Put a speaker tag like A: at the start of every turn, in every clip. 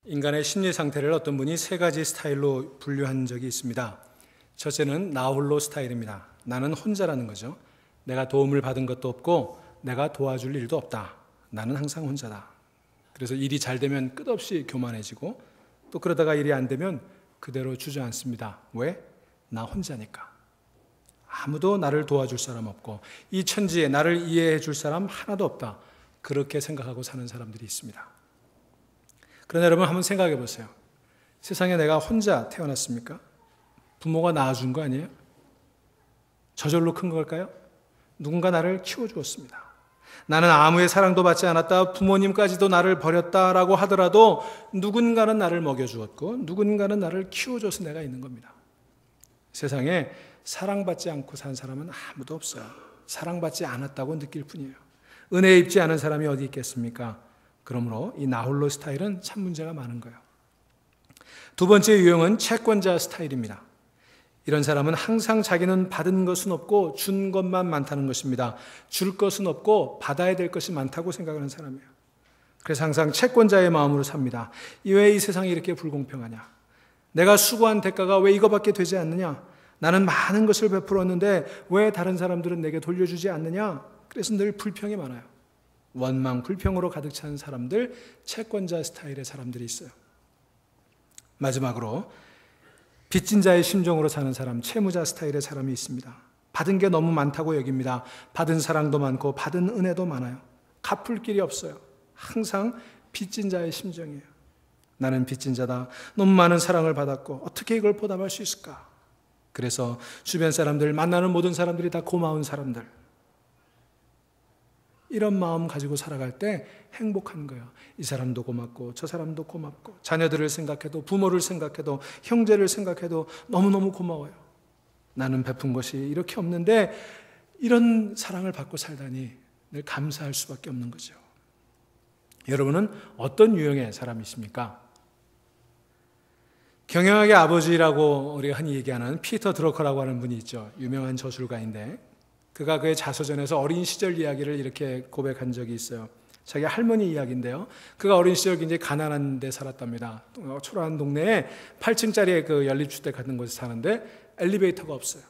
A: 인간의 심리 상태를 어떤 분이 세 가지 스타일로 분류한 적이 있습니다. 첫째는 나 홀로 스타일입니다. 나는 혼자라는 거죠. 내가 도움을 받은 것도 없고 내가 도와줄 일도 없다. 나는 항상 혼자다. 그래서 일이 잘 되면 끝없이 교만해지고 또 그러다가 일이 안 되면 그대로 주저앉습니다. 왜? 나 혼자니까. 아무도 나를 도와줄 사람 없고 이 천지에 나를 이해해 줄 사람 하나도 없다. 그렇게 생각하고 사는 사람들이 있습니다. 그러나 여러분 한번 생각해 보세요. 세상에 내가 혼자 태어났습니까? 부모가 낳아준 거 아니에요? 저절로 큰 걸까요? 누군가 나를 키워주었습니다. 나는 아무의 사랑도 받지 않았다. 부모님까지도 나를 버렸다라고 하더라도 누군가는 나를 먹여주었고 누군가는 나를 키워줘서 내가 있는 겁니다. 세상에 사랑받지 않고 산 사람은 아무도 없어요. 사랑받지 않았다고 느낄 뿐이에요. 은혜 입지 않은 사람이 어디 있겠습니까? 그러므로 이 나홀로 스타일은 참 문제가 많은 거예요. 두 번째 유형은 채권자 스타일입니다. 이런 사람은 항상 자기는 받은 것은 없고 준 것만 많다는 것입니다. 줄 것은 없고 받아야 될 것이 많다고 생각하는 사람이에요. 그래서 항상 채권자의 마음으로 삽니다. 왜 이 세상이 이렇게 불공평하냐? 내가 수고한 대가가 왜 이거밖에 되지 않느냐? 나는 많은 것을 베풀었는데 왜 다른 사람들은 내게 돌려주지 않느냐? 그래서 늘 불평이 많아요. 원망, 불평으로 가득 찬 사람들, 채권자 스타일의 사람들이 있어요. 마지막으로 빚진 자의 심정으로 사는 사람, 채무자 스타일의 사람이 있습니다. 받은 게 너무 많다고 여깁니다. 받은 사랑도 많고 받은 은혜도 많아요. 갚을 길이 없어요. 항상 빚진 자의 심정이에요. 나는 빚진 자다. 너무 많은 사랑을 받았고 어떻게 이걸 보답할 수 있을까? 그래서 주변 사람들, 만나는 모든 사람들이 다 고마운 사람들. 이런 마음 가지고 살아갈 때 행복한 거예요. 이 사람도 고맙고 저 사람도 고맙고 자녀들을 생각해도 부모를 생각해도 형제를 생각해도 너무너무 고마워요. 나는 베푼 것이 이렇게 없는데 이런 사랑을 받고 살다니 늘 감사할 수밖에 없는 거죠. 여러분은 어떤 유형의 사람이십니까? 경영학의 아버지라고 우리가 흔히 얘기하는 피터 드러커라고 하는 분이 있죠. 유명한 저술가인데 그가 그의 자서전에서 어린 시절 이야기를 이렇게 고백한 적이 있어요. 자기 할머니 이야기인데요. 그가 어린 시절 굉장히 가난한 데 살았답니다. 초라한 동네에 8층짜리 그 연립주택 같은 곳에 사는데 엘리베이터가 없어요.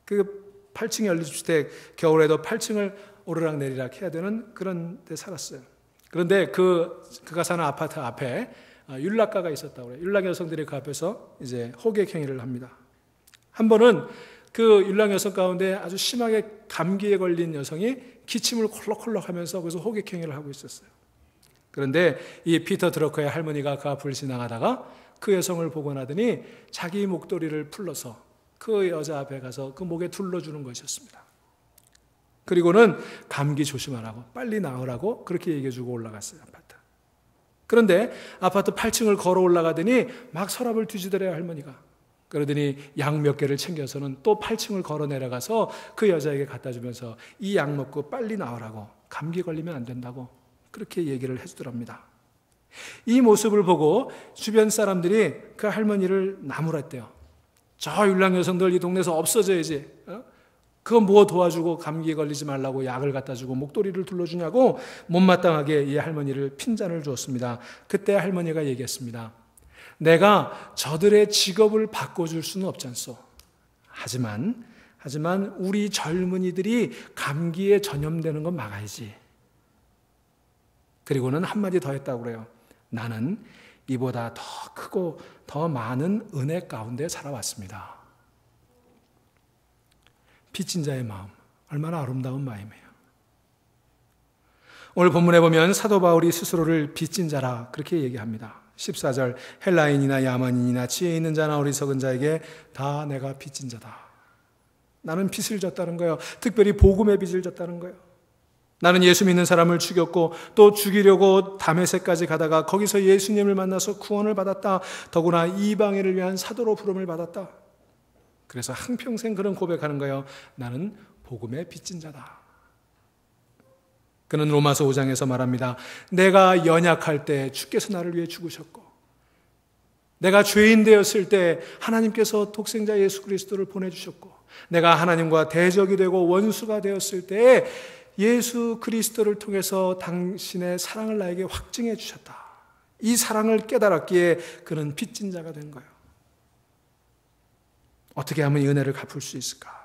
A: 그 8층 연립주택 겨울에도 8층을 오르락 내리락 해야 되는 그런 데 살았어요. 그런데 그가 사는 아파트 앞에 율락가가 있었다고 그래요. 율락 여성들이 그 앞에서 이제 호객 행위를 합니다. 한 번은 그 율락 여성 가운데 아주 심하게 감기에 걸린 여성이 기침을 콜록콜록 하면서 거기서 호객 행위를 하고 있었어요. 그런데 이 피터 드러커의 할머니가 그 앞을 지나가다가 그 여성을 보고 나더니 자기 목도리를 풀러서 그 여자 앞에 가서 그 목에 둘러주는 것이었습니다. 그리고는 감기 조심하라고 빨리 나으라고 그렇게 얘기해주고 올라갔어요. 아파트. 그런데 아파트 8층을 걸어 올라가더니 막 서랍을 뒤지더래요. 할머니가. 그러더니 약 몇 개를 챙겨서는 또 8층을 걸어 내려가서 그 여자에게 갖다 주면서 이 약 먹고 빨리 나오라고, 감기 걸리면 안 된다고 그렇게 얘기를 해주더랍니다. 이 모습을 보고 주변 사람들이 그 할머니를 나무랐대요. 저 율랑 여성들 이 동네에서 없어져야지. 그거 뭐 도와주고 감기에 걸리지 말라고 약을 갖다 주고 목도리를 둘러주냐고 못마땅하게 이 할머니를 핀잔을 주었습니다. 그때 할머니가 얘기했습니다. 내가 저들의 직업을 바꿔줄 수는 없지 않소. 하지만 우리 젊은이들이 감기에 전염되는 건 막아야지. 그리고는 한마디 더 했다고 그래요. 나는 이보다 더 크고 더 많은 은혜 가운데 살아왔습니다. 빚진 자의 마음, 얼마나 아름다운 마음이에요. 오늘 본문에 보면 사도 바울이 스스로를 빚진 자라 그렇게 얘기합니다. 14절 헬라인이나 야만인이나 지혜 있는 자나 어리석은 자에게 다 내가 빚진 자다. 나는 빚을 졌다는 거예요. 특별히 복음의 빚을 졌다는 거예요. 나는 예수 믿는 사람을 죽였고 또 죽이려고 다메섹까지 가다가 거기서 예수님을 만나서 구원을 받았다. 더구나 이방인을 위한 사도로 부름을 받았다. 그래서 한평생 그런 고백하는 거예요. 나는 복음의 빚진 자다. 그는 로마서 5장에서 말합니다. 내가 연약할 때 주께서 나를 위해 죽으셨고 내가 죄인 되었을 때 하나님께서 독생자 예수 그리스도를 보내주셨고 내가 하나님과 대적이 되고 원수가 되었을 때 예수 그리스도를 통해서 당신의 사랑을 나에게 확증해 주셨다. 이 사랑을 깨달았기에 그는 빚진 자가 된 거예요. 어떻게 하면 이 은혜를 갚을 수 있을까?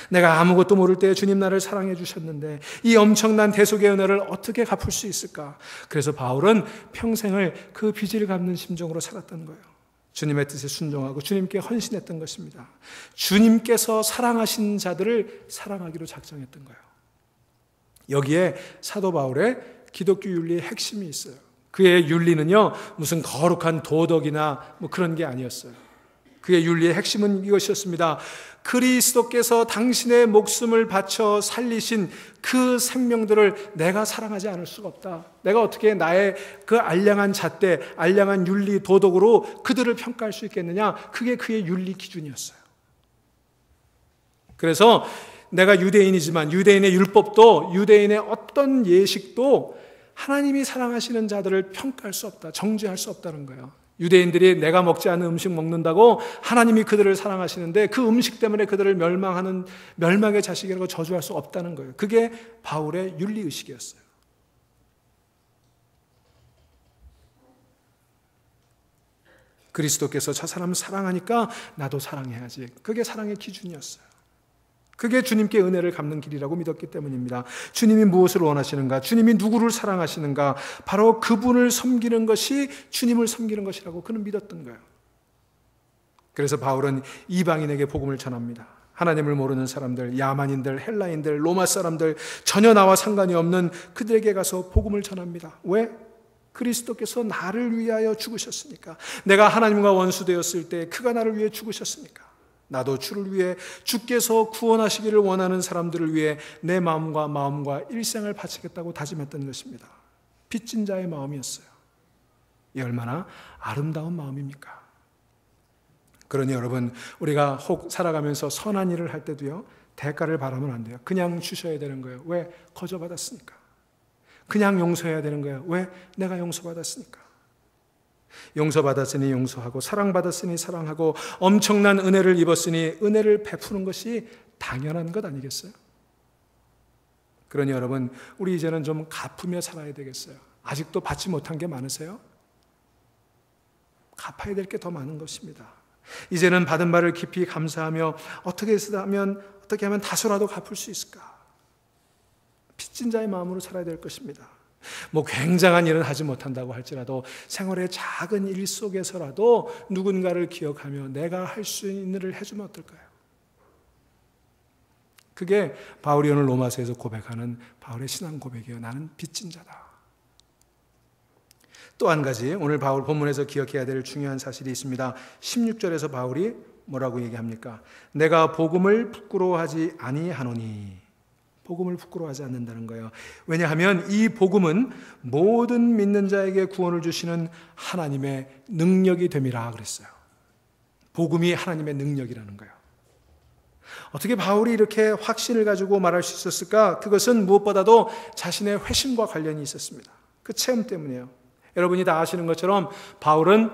A: 내가 아무것도 모를 때 주님 나를 사랑해 주셨는데 이 엄청난 대속의 은혜를 어떻게 갚을 수 있을까? 그래서 바울은 평생을 그 빚을 갚는 심정으로 살았던 거예요. 주님의 뜻에 순종하고 주님께 헌신했던 것입니다. 주님께서 사랑하신 자들을 사랑하기로 작정했던 거예요. 여기에 사도 바울의 기독교 윤리의 핵심이 있어요. 그의 윤리는요, 무슨 거룩한 도덕이나 그런 게 아니었어요. 그의 윤리의 핵심은 이것이었습니다. 그리스도께서 당신의 목숨을 바쳐 살리신 그 생명들을 내가 사랑하지 않을 수가 없다. 내가 어떻게 나의 그 알량한 잣대, 알량한 윤리, 도덕으로 그들을 평가할 수 있겠느냐? 그게 그의 윤리 기준이었어요. 그래서 내가 유대인이지만 유대인의 율법도, 유대인의 어떤 예식도 하나님이 사랑하시는 자들을 평가할 수 없다, 정죄할 수 없다는 거예요. 유대인들이 내가 먹지 않는 음식 먹는다고 하나님이 그들을 사랑하시는데 그 음식 때문에 그들을 멸망하는 멸망의 자식이라고 저주할 수 없다는 거예요. 그게 바울의 윤리의식이었어요. 그리스도께서 저 사람을 사랑하니까 나도 사랑해야지. 그게 사랑의 기준이었어요. 그게 주님께 은혜를 갚는 길이라고 믿었기 때문입니다. 주님이 무엇을 원하시는가? 주님이 누구를 사랑하시는가? 바로 그분을 섬기는 것이 주님을 섬기는 것이라고 그는 믿었던 거예요. 그래서 바울은 이방인에게 복음을 전합니다. 하나님을 모르는 사람들, 야만인들, 헬라인들, 로마 사람들, 전혀 나와 상관이 없는 그들에게 가서 복음을 전합니다. 왜? 그리스도께서 나를 위하여 죽으셨으니까. 내가 하나님과 원수되었을 때 그가 나를 위해 죽으셨으니까. 나도 주를 위해 주께서 구원하시기를 원하는 사람들을 위해 내 마음과 일생을 바치겠다고 다짐했던 것입니다. 빚진 자의 마음이었어요. 이 얼마나 아름다운 마음입니까? 그러니 여러분, 우리가 혹 살아가면서 선한 일을 할 때도요, 대가를 바라면 안 돼요. 그냥 주셔야 되는 거예요. 왜? 거저받았으니까. 그냥 용서해야 되는 거예요. 왜? 내가 용서받았으니까. 용서받았으니 용서하고 사랑받았으니 사랑하고 엄청난 은혜를 입었으니 은혜를 베푸는 것이 당연한 것 아니겠어요? 그러니 여러분, 우리 이제는 좀 갚으며 살아야 되겠어요. 아직도 받지 못한 게 많으세요? 갚아야 될 게 더 많은 것입니다. 이제는 받은 바를 깊이 감사하며 어떻게 하면 다소라도 갚을 수 있을까? 빚진 자의 마음으로 살아야 될 것입니다. 굉장한 일은 하지 못한다고 할지라도 생활의 작은 일 속에서라도 누군가를 기억하며 내가 할 수 있는 일을 해주면 어떨까요? 그게 바울이 오늘 로마서에서 고백하는 바울의 신앙 고백이에요. 나는 빚진 자다. 또 한 가지 오늘 바울 본문에서 기억해야 될 중요한 사실이 있습니다. 16절에서 바울이 뭐라고 얘기합니까? 내가 복음을 부끄러워하지 아니하노니. 복음을 부끄러워하지 않는다는 거예요. 왜냐하면 이 복음은 모든 믿는 자에게 구원을 주시는 하나님의 능력이 됨이라 그랬어요. 복음이 하나님의 능력이라는 거예요. 어떻게 바울이 이렇게 확신을 가지고 말할 수 있었을까? 그것은 무엇보다도 자신의 회심과 관련이 있었습니다. 그 체험 때문이에요. 여러분이 다 아시는 것처럼 바울은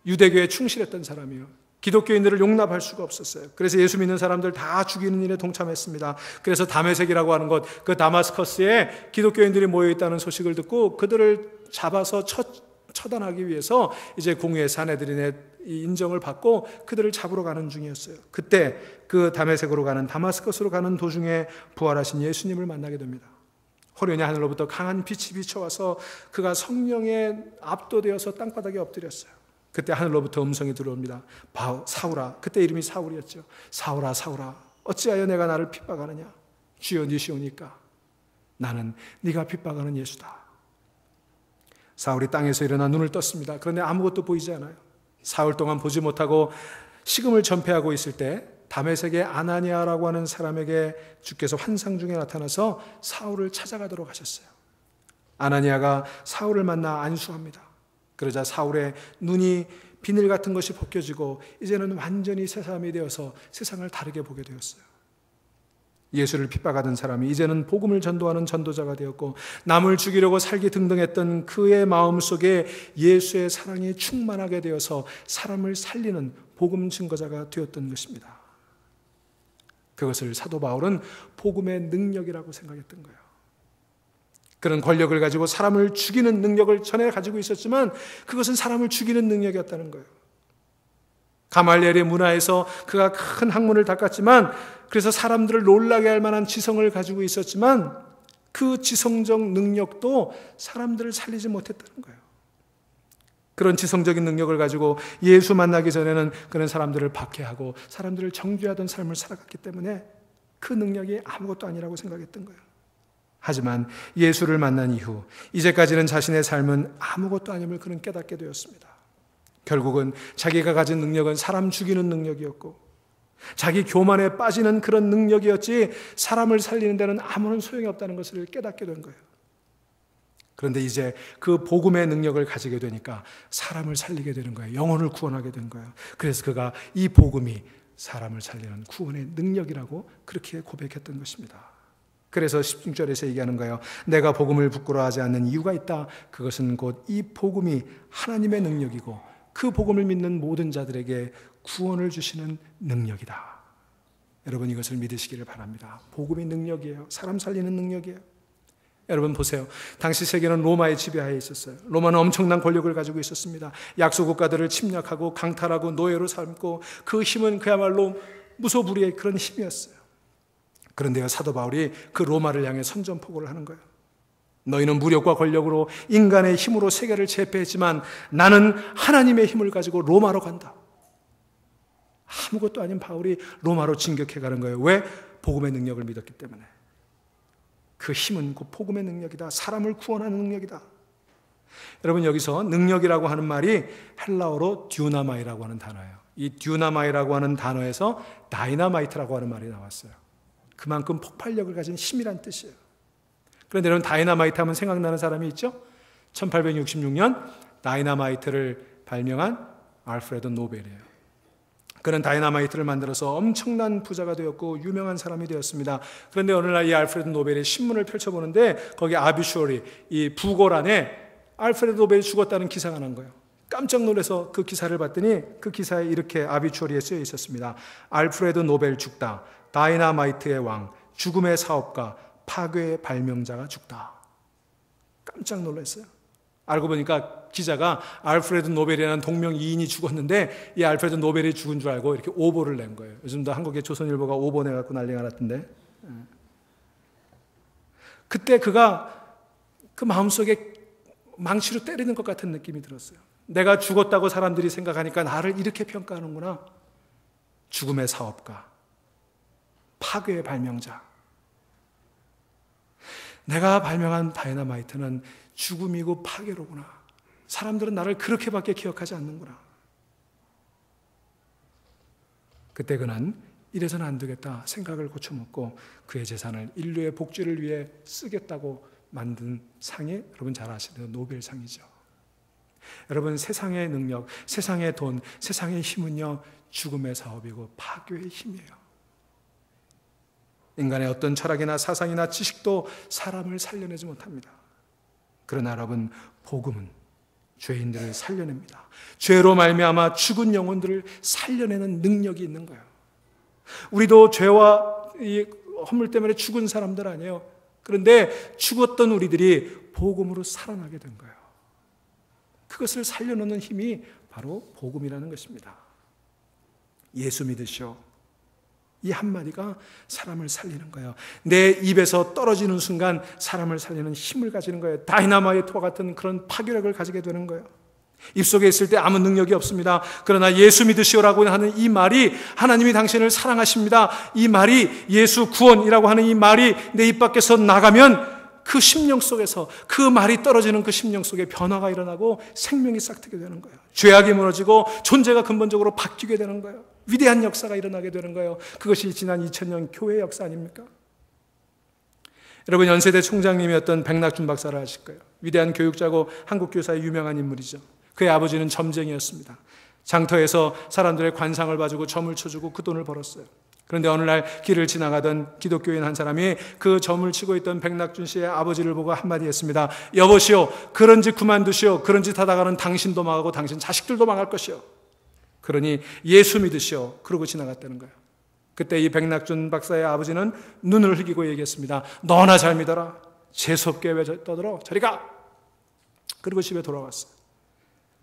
A: 유대교에 충실했던 사람이에요. 기독교인들을 용납할 수가 없었어요. 그래서 예수 믿는 사람들 다 죽이는 일에 동참했습니다. 그래서 다메섹이라고 하는 곳, 그 다마스커스에 기독교인들이 모여있다는 소식을 듣고 그들을 잡아서 처단하기 위해서 이제 공의의 사내들인의 인정을 받고 그들을 잡으러 가는 중이었어요. 그때 그 다메섹으로 가는, 다마스커스로 가는 도중에 부활하신 예수님을 만나게 됩니다. 호련히 하늘로부터 강한 빛이 비춰와서 그가 성령에 압도되어서 땅바닥에 엎드렸어요. 그때 하늘로부터 음성이 들어옵니다. 사울아, 그때 이름이 사울이었죠. 사울아, 사울아, 어찌하여 내가 나를 핍박하느냐? 주여 니시오니까 나는 네가 핍박하는 예수다. 사울이 땅에서 일어나 눈을 떴습니다. 그런데 아무것도 보이지 않아요. 사흘 동안 보지 못하고 식음을 전폐하고 있을 때 다메섹의 아나니아라고 하는 사람에게 주께서 환상 중에 나타나서 사울을 찾아가도록 하셨어요. 아나니아가 사울을 만나 안수합니다. 그러자 사울의 눈이 비늘 같은 것이 벗겨지고 이제는 완전히 새 사람이 되어서 세상을 다르게 보게 되었어요. 예수를 핍박하던 사람이 이제는 복음을 전도하는 전도자가 되었고 남을 죽이려고 살기 등등했던 그의 마음속에 예수의 사랑이 충만하게 되어서 사람을 살리는 복음 증거자가 되었던 것입니다. 그것을 사도 바울은 복음의 능력이라고 생각했던 거예요. 그런 권력을 가지고 사람을 죽이는 능력을 전에 가지고 있었지만 그것은 사람을 죽이는 능력이었다는 거예요. 가말리엘의 문화에서 그가 큰 학문을 닦았지만, 그래서 사람들을 놀라게 할 만한 지성을 가지고 있었지만 그 지성적 능력도 사람들을 살리지 못했다는 거예요. 그런 지성적인 능력을 가지고 예수 만나기 전에는 그런 사람들을 박해하고 사람들을 정죄하던 삶을 살아갔기 때문에 그 능력이 아무것도 아니라고 생각했던 거예요. 하지만 예수를 만난 이후 이제까지는 자신의 삶은 아무것도 아님을 그는 깨닫게 되었습니다. 결국은 자기가 가진 능력은 사람 죽이는 능력이었고 자기 교만에 빠지는 그런 능력이었지 사람을 살리는 데는 아무런 소용이 없다는 것을 깨닫게 된 거예요. 그런데 이제 그 복음의 능력을 가지게 되니까 사람을 살리게 되는 거예요. 영혼을 구원하게 된 거예요. 그래서 그가 이 복음이 사람을 살리는 구원의 능력이라고 그렇게 고백했던 것입니다. 그래서 16절에서 얘기하는 거예요. 내가 복음을 부끄러워하지 않는 이유가 있다. 그것은 곧 이 복음이 하나님의 능력이고 그 복음을 믿는 모든 자들에게 구원을 주시는 능력이다. 여러분, 이것을 믿으시기를 바랍니다. 복음이 능력이에요. 사람 살리는 능력이에요. 여러분 보세요. 당시 세계는 로마의 지배하에 있었어요. 로마는 엄청난 권력을 가지고 있었습니다. 약소국가들을 침략하고 강탈하고 노예로 삼고 그 힘은 그야말로 무소불위의 그런 힘이었어요. 그런데요, 사도 바울이 그 로마를 향해 선전포고를 하는 거예요. 너희는 무력과 권력으로 인간의 힘으로 세계를 제패했지만 나는 하나님의 힘을 가지고 로마로 간다. 아무것도 아닌 바울이 로마로 진격해 가는 거예요. 왜? 복음의 능력을 믿었기 때문에. 그 힘은 그 복음의 능력이다. 사람을 구원하는 능력이다. 여러분, 여기서 능력이라고 하는 말이 헬라어로 듀나마이라고 하는 단어예요. 이 듀나마이라고 하는 단어에서 다이나마이트라고 하는 말이 나왔어요. 그만큼 폭발력을 가진 힘이란 뜻이에요. 그런데 여러분, 다이나마이트 하면 생각나는 사람이 있죠? 1866년 다이나마이트를 발명한 알프레드 노벨이에요. 그는 다이나마이트를 만들어서 엄청난 부자가 되었고 유명한 사람이 되었습니다. 그런데 어느 날 이 알프레드 노벨이 신문을 펼쳐보는데 거기 아비슈어리, 이 부고란에 알프레드 노벨이 죽었다는 기사가 난 거예요. 깜짝 놀라서 그 기사를 봤더니 그 기사에 이렇게 아비추어리에 쓰여 있었습니다. 알프레드 노벨 죽다. 다이나마이트의 왕, 죽음의 사업가, 파괴의 발명자가 죽다. 깜짝 놀랐어요. 알고 보니까 기자가 알프레드 노벨이라는 동명이인이 죽었는데 이 알프레드 노벨이 죽은 줄 알고 이렇게 오보를 낸 거예요. 요즘도 한국의 조선일보가 오보 내갖고 난리가 났던데. 그때 그가 그 마음속에 망치로 때리는 것 같은 느낌이 들었어요. 내가 죽었다고 사람들이 생각하니까 나를 이렇게 평가하는구나. 죽음의 사업가, 파괴의 발명자. 내가 발명한 다이나마이트는 죽음이고 파괴로구나. 사람들은 나를 그렇게밖에 기억하지 않는구나. 그때 그는 이래서는 안 되겠다 생각을 고쳐먹고 그의 재산을 인류의 복지를 위해 쓰겠다고 만든 상이 여러분 잘 아시는 노벨상이죠. 여러분, 세상의 능력, 세상의 돈, 세상의 힘은요 죽음의 사업이고 파괴의 힘이에요. 인간의 어떤 철학이나 사상이나 지식도 사람을 살려내지 못합니다. 그러나 여러분, 복음은 죄인들을 살려냅니다. 죄로 말미암아 죽은 영혼들을 살려내는 능력이 있는 거예요. 우리도 죄와 이 허물 때문에 죽은 사람들 아니에요. 그런데 죽었던 우리들이 복음으로 살아나게 된 거예요. 그것을 살려놓는 힘이 바로 복음이라는 것입니다. 예수 믿으시오. 이 한마디가 사람을 살리는 거예요. 내 입에서 떨어지는 순간 사람을 살리는 힘을 가지는 거예요. 다이나마이트와 같은 그런 파괴력을 가지게 되는 거예요. 입속에 있을 때 아무 능력이 없습니다. 그러나 예수 믿으시오라고 하는 이 말이 하나님이 당신을 사랑하십니다. 이 말이 예수 구원이라고 하는 이 말이 내 입 밖에서 나가면 그 심령 속에서 그 말이 떨어지는 그 심령 속에 변화가 일어나고 생명이 싹트게 되는 거예요. 죄악이 무너지고 존재가 근본적으로 바뀌게 되는 거예요. 위대한 역사가 일어나게 되는 거예요. 그것이 지난 2000년 교회의 역사 아닙니까? 여러분, 연세대 총장님이었던 백낙준 박사를 아실 거예요. 위대한 교육자고 한국 교사의 유명한 인물이죠. 그의 아버지는 점쟁이였습니다. 장터에서 사람들의 관상을 봐주고 점을 쳐주고 그 돈을 벌었어요. 그런데 어느 날 길을 지나가던 기독교인 한 사람이 그 점을 치고 있던 백낙준 씨의 아버지를 보고 한마디 했습니다. 여보시오, 그런 짓 그만두시오. 그런 짓 하다가는 당신도 망하고 당신 자식들도 망할 것이오. 그러니 예수 믿으시오. 그러고 지나갔다는 거예요. 그때 이 백낙준 박사의 아버지는 눈을 흘기고 얘기했습니다. 너나 잘 믿어라. 재수없게 왜 떠들어? 저리 가! 그리고 집에 돌아왔어요.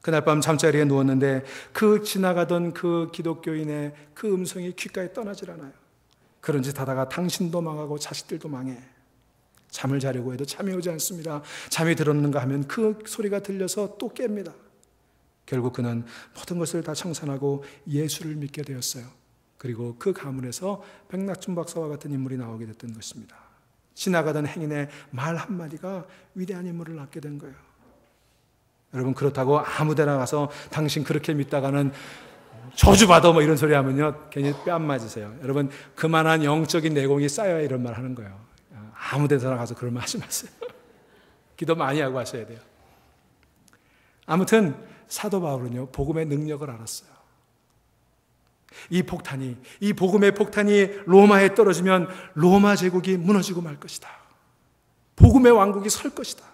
A: 그날 밤 잠자리에 누웠는데 그 지나가던 그 기독교인의 그 음성이 귓가에 떠나질 않아요. 그런 짓 하다가 당신도 망하고 자식들도 망해. 잠을 자려고 해도 잠이 오지 않습니다. 잠이 들었는가 하면 그 소리가 들려서 또 깹니다. 결국 그는 모든 것을 다 청산하고 예수를 믿게 되었어요. 그리고 그 가문에서 백낙준 박사와 같은 인물이 나오게 됐던 것입니다. 지나가던 행인의 말 한마디가 위대한 인물을 낳게 된 거예요. 여러분, 그렇다고 아무 데나 가서 당신 그렇게 믿다가는 저주받아 뭐 이런 소리 하면요 괜히 뺨 맞으세요. 여러분, 그만한 영적인 내공이 쌓여야 이런 말 하는 거예요. 아무 데나 가서 그런 말 하지 마세요. 기도 많이 하고 하셔야 돼요. 아무튼 사도 바울은요 복음의 능력을 알았어요. 이 복음의 폭탄이 로마에 떨어지면 로마 제국이 무너지고 말 것이다. 복음의 왕국이 설 것이다.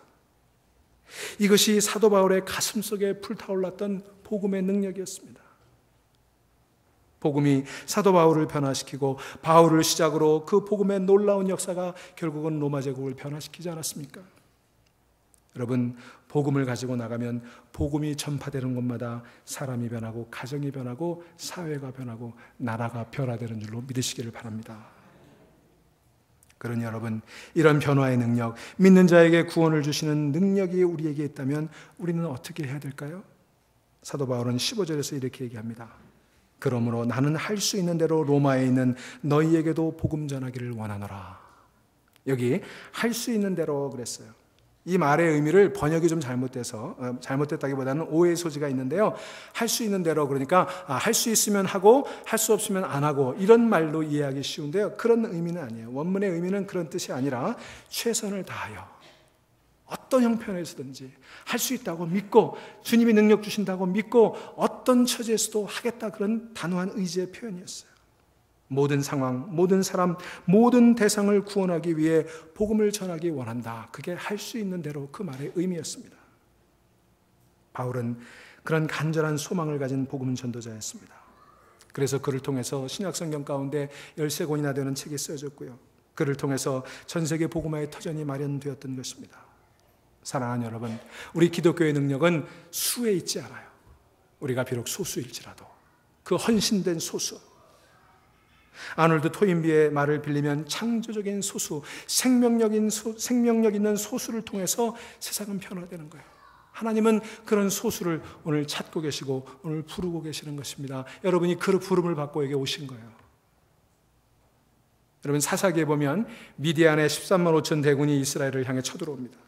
A: 이것이 사도 바울의 가슴 속에 불타올랐던 복음의 능력이었습니다. 복음이 사도 바울을 변화시키고 바울을 시작으로 그 복음의 놀라운 역사가 결국은 로마 제국을 변화시키지 않았습니까? 여러분, 복음을 가지고 나가면 복음이 전파되는 곳마다 사람이 변하고 가정이 변하고 사회가 변하고 나라가 변화되는 줄로 믿으시기를 바랍니다. 그러니 여러분, 이런 변화의 능력, 믿는 자에게 구원을 주시는 능력이 우리에게 있다면 우리는 어떻게 해야 될까요? 사도 바울은 15절에서 이렇게 얘기합니다. 그러므로 나는 할 수 있는 대로 로마에 있는 너희에게도 복음 전하기를 원하노라. 여기 할 수 있는 대로 그랬어요. 이 말의 의미를 번역이 좀 잘못됐다기보다는 오해의 소지가 있는데요. 할 수 있는 대로, 그러니까 할 수 있으면 하고 할 수 없으면 안 하고 이런 말로 이해하기 쉬운데요. 그런 의미는 아니에요. 원문의 의미는 그런 뜻이 아니라 최선을 다하여 어떤 형편에서든지 할 수 있다고 믿고 주님이 능력 주신다고 믿고 어떤 처지에서도 하겠다, 그런 단호한 의지의 표현이었어요. 모든 상황, 모든 사람, 모든 대상을 구원하기 위해 복음을 전하기 원한다. 그게 할 수 있는 대로 그 말의 의미였습니다. 바울은 그런 간절한 소망을 가진 복음 전도자였습니다. 그래서 그를 통해서 신약성경 가운데 13권이나 되는 책이 쓰여졌고요. 그를 통해서 전 세계 복음화의 터전이 마련되었던 것입니다. 사랑하는 여러분, 우리 기독교의 능력은 수에 있지 않아요. 우리가 비록 소수일지라도 그 헌신된 소수, 아놀드 토인비의 말을 빌리면 창조적인 소수, 생명력 있는 소수를 통해서 세상은 변화되는 거예요. 하나님은 그런 소수를 오늘 찾고 계시고 오늘 부르고 계시는 것입니다. 여러분이 그 부름을 받고 여기 오신 거예요. 여러분, 사사기에 보면 미디안의 13만 5천 대군이 이스라엘을 향해 쳐들어옵니다.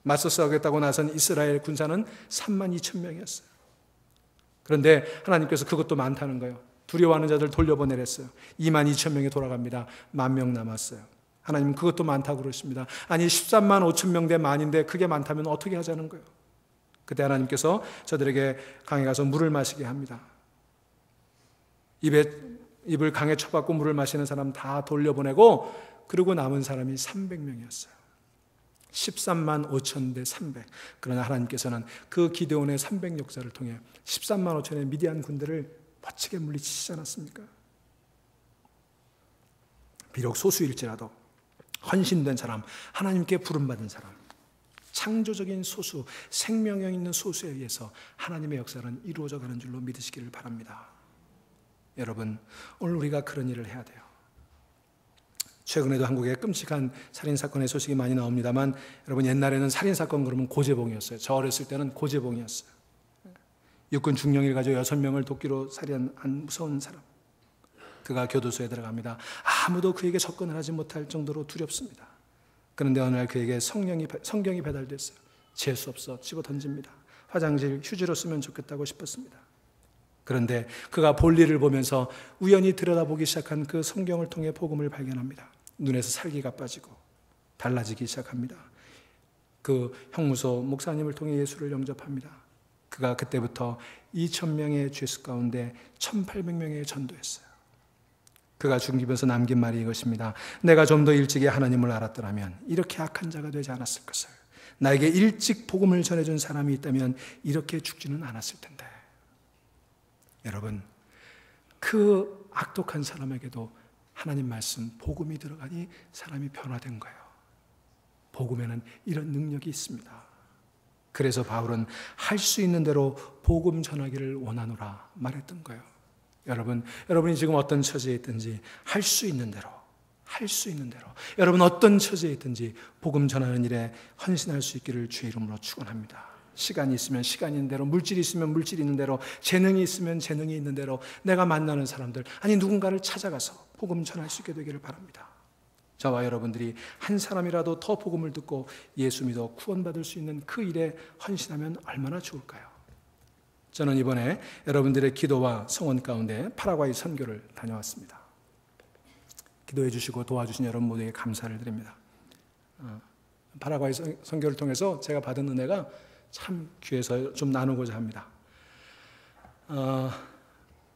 A: 맞서 싸우겠다고 나선 이스라엘 군사는 3만 2천 명이었어요. 그런데 하나님께서 그것도 많다는 거예요. 두려워하는 자들 돌려보내랬어요. 2만 2천 명이 돌아갑니다. 10,000명 남았어요. 하나님은 그것도 많다고 그러십니다. 아니 13만 5천 명 대 만인데 그게 많다면 어떻게 하자는 거예요? 그때 하나님께서 저들에게 강에 가서 물을 마시게 합니다. 입을 강에 쳐박고 물을 마시는 사람 다 돌려보내고, 그리고 남은 사람이 300명이었어요. 13만 5천 대 300. 그러나 하나님께서는 그 기드온의 300 역사를 통해 13만 5천의 미디안 군대를 멋지게 물리치시지 않았습니까? 비록 소수일지라도 헌신된 사람, 하나님께 부름받은 사람, 창조적인 소수, 생명력 있는 소수에 의해서 하나님의 역사는 이루어져 가는 줄로 믿으시기를 바랍니다. 여러분, 오늘 우리가 그런 일을 해야 돼요. 최근에도 한국에 끔찍한 살인사건의 소식이 많이 나옵니다만, 여러분, 옛날에는 살인사건 그러면 고재봉이었어요. 저 어렸을 때는 고재봉이었어요. 육군 중령을 가지고 6명을 도끼로 살인한 무서운 사람. 그가 교도소에 들어갑니다. 아무도 그에게 접근을 하지 못할 정도로 두렵습니다. 그런데 어느 날 그에게 성경이 배달됐어요. 재수없어 집어 던집니다. 화장실 휴지로 쓰면 좋겠다고 싶었습니다. 그런데 그가 볼일을 보면서 우연히 들여다보기 시작한 그 성경을 통해 복음을 발견합니다. 눈에서 살기가 빠지고 달라지기 시작합니다. 그 형무소 목사님을 통해 예수를 영접합니다. 그가 그때부터 2,000명의 죄수 가운데 1,800명의 전도했어요. 그가 죽으면서 남긴 말이 이것입니다. 내가 좀 더 일찍이 하나님을 알았더라면 이렇게 악한 자가 되지 않았을 것을. 나에게 일찍 복음을 전해준 사람이 있다면 이렇게 죽지는 않았을 텐데. 여러분, 그 악독한 사람에게도 하나님 말씀, 복음이 들어가니 사람이 변화된 거예요. 복음에는 이런 능력이 있습니다. 그래서 바울은 할 수 있는 대로 복음 전하기를 원하노라 말했던 거예요. 여러분이 지금 어떤 처지에 있든지 할 수 있는 대로, 여러분 어떤 처지에 있든지 복음 전하는 일에 헌신할 수 있기를 주의 이름으로 축원합니다. 시간이 있으면 시간이 있는 대로, 물질이 있으면 물질이 있는 대로, 재능이 있으면 재능이 있는 대로 내가 만나는 사람들, 아니 누군가를 찾아가서 복음 전할 수 있게 되기를 바랍니다. 저와 여러분들이 한 사람이라도 더 복음을 듣고 예수 믿어 구원받을 수 있는 그 일에 헌신하면 얼마나 좋을까요? 저는 이번에 여러분들의 기도와 성원 가운데 파라과이 선교를 다녀왔습니다. 기도해 주시고 도와주신 여러분 모두에게 감사를 드립니다. 파라과이 선교를 통해서 제가 받은 은혜가 참 귀해서 좀 나누고자 합니다.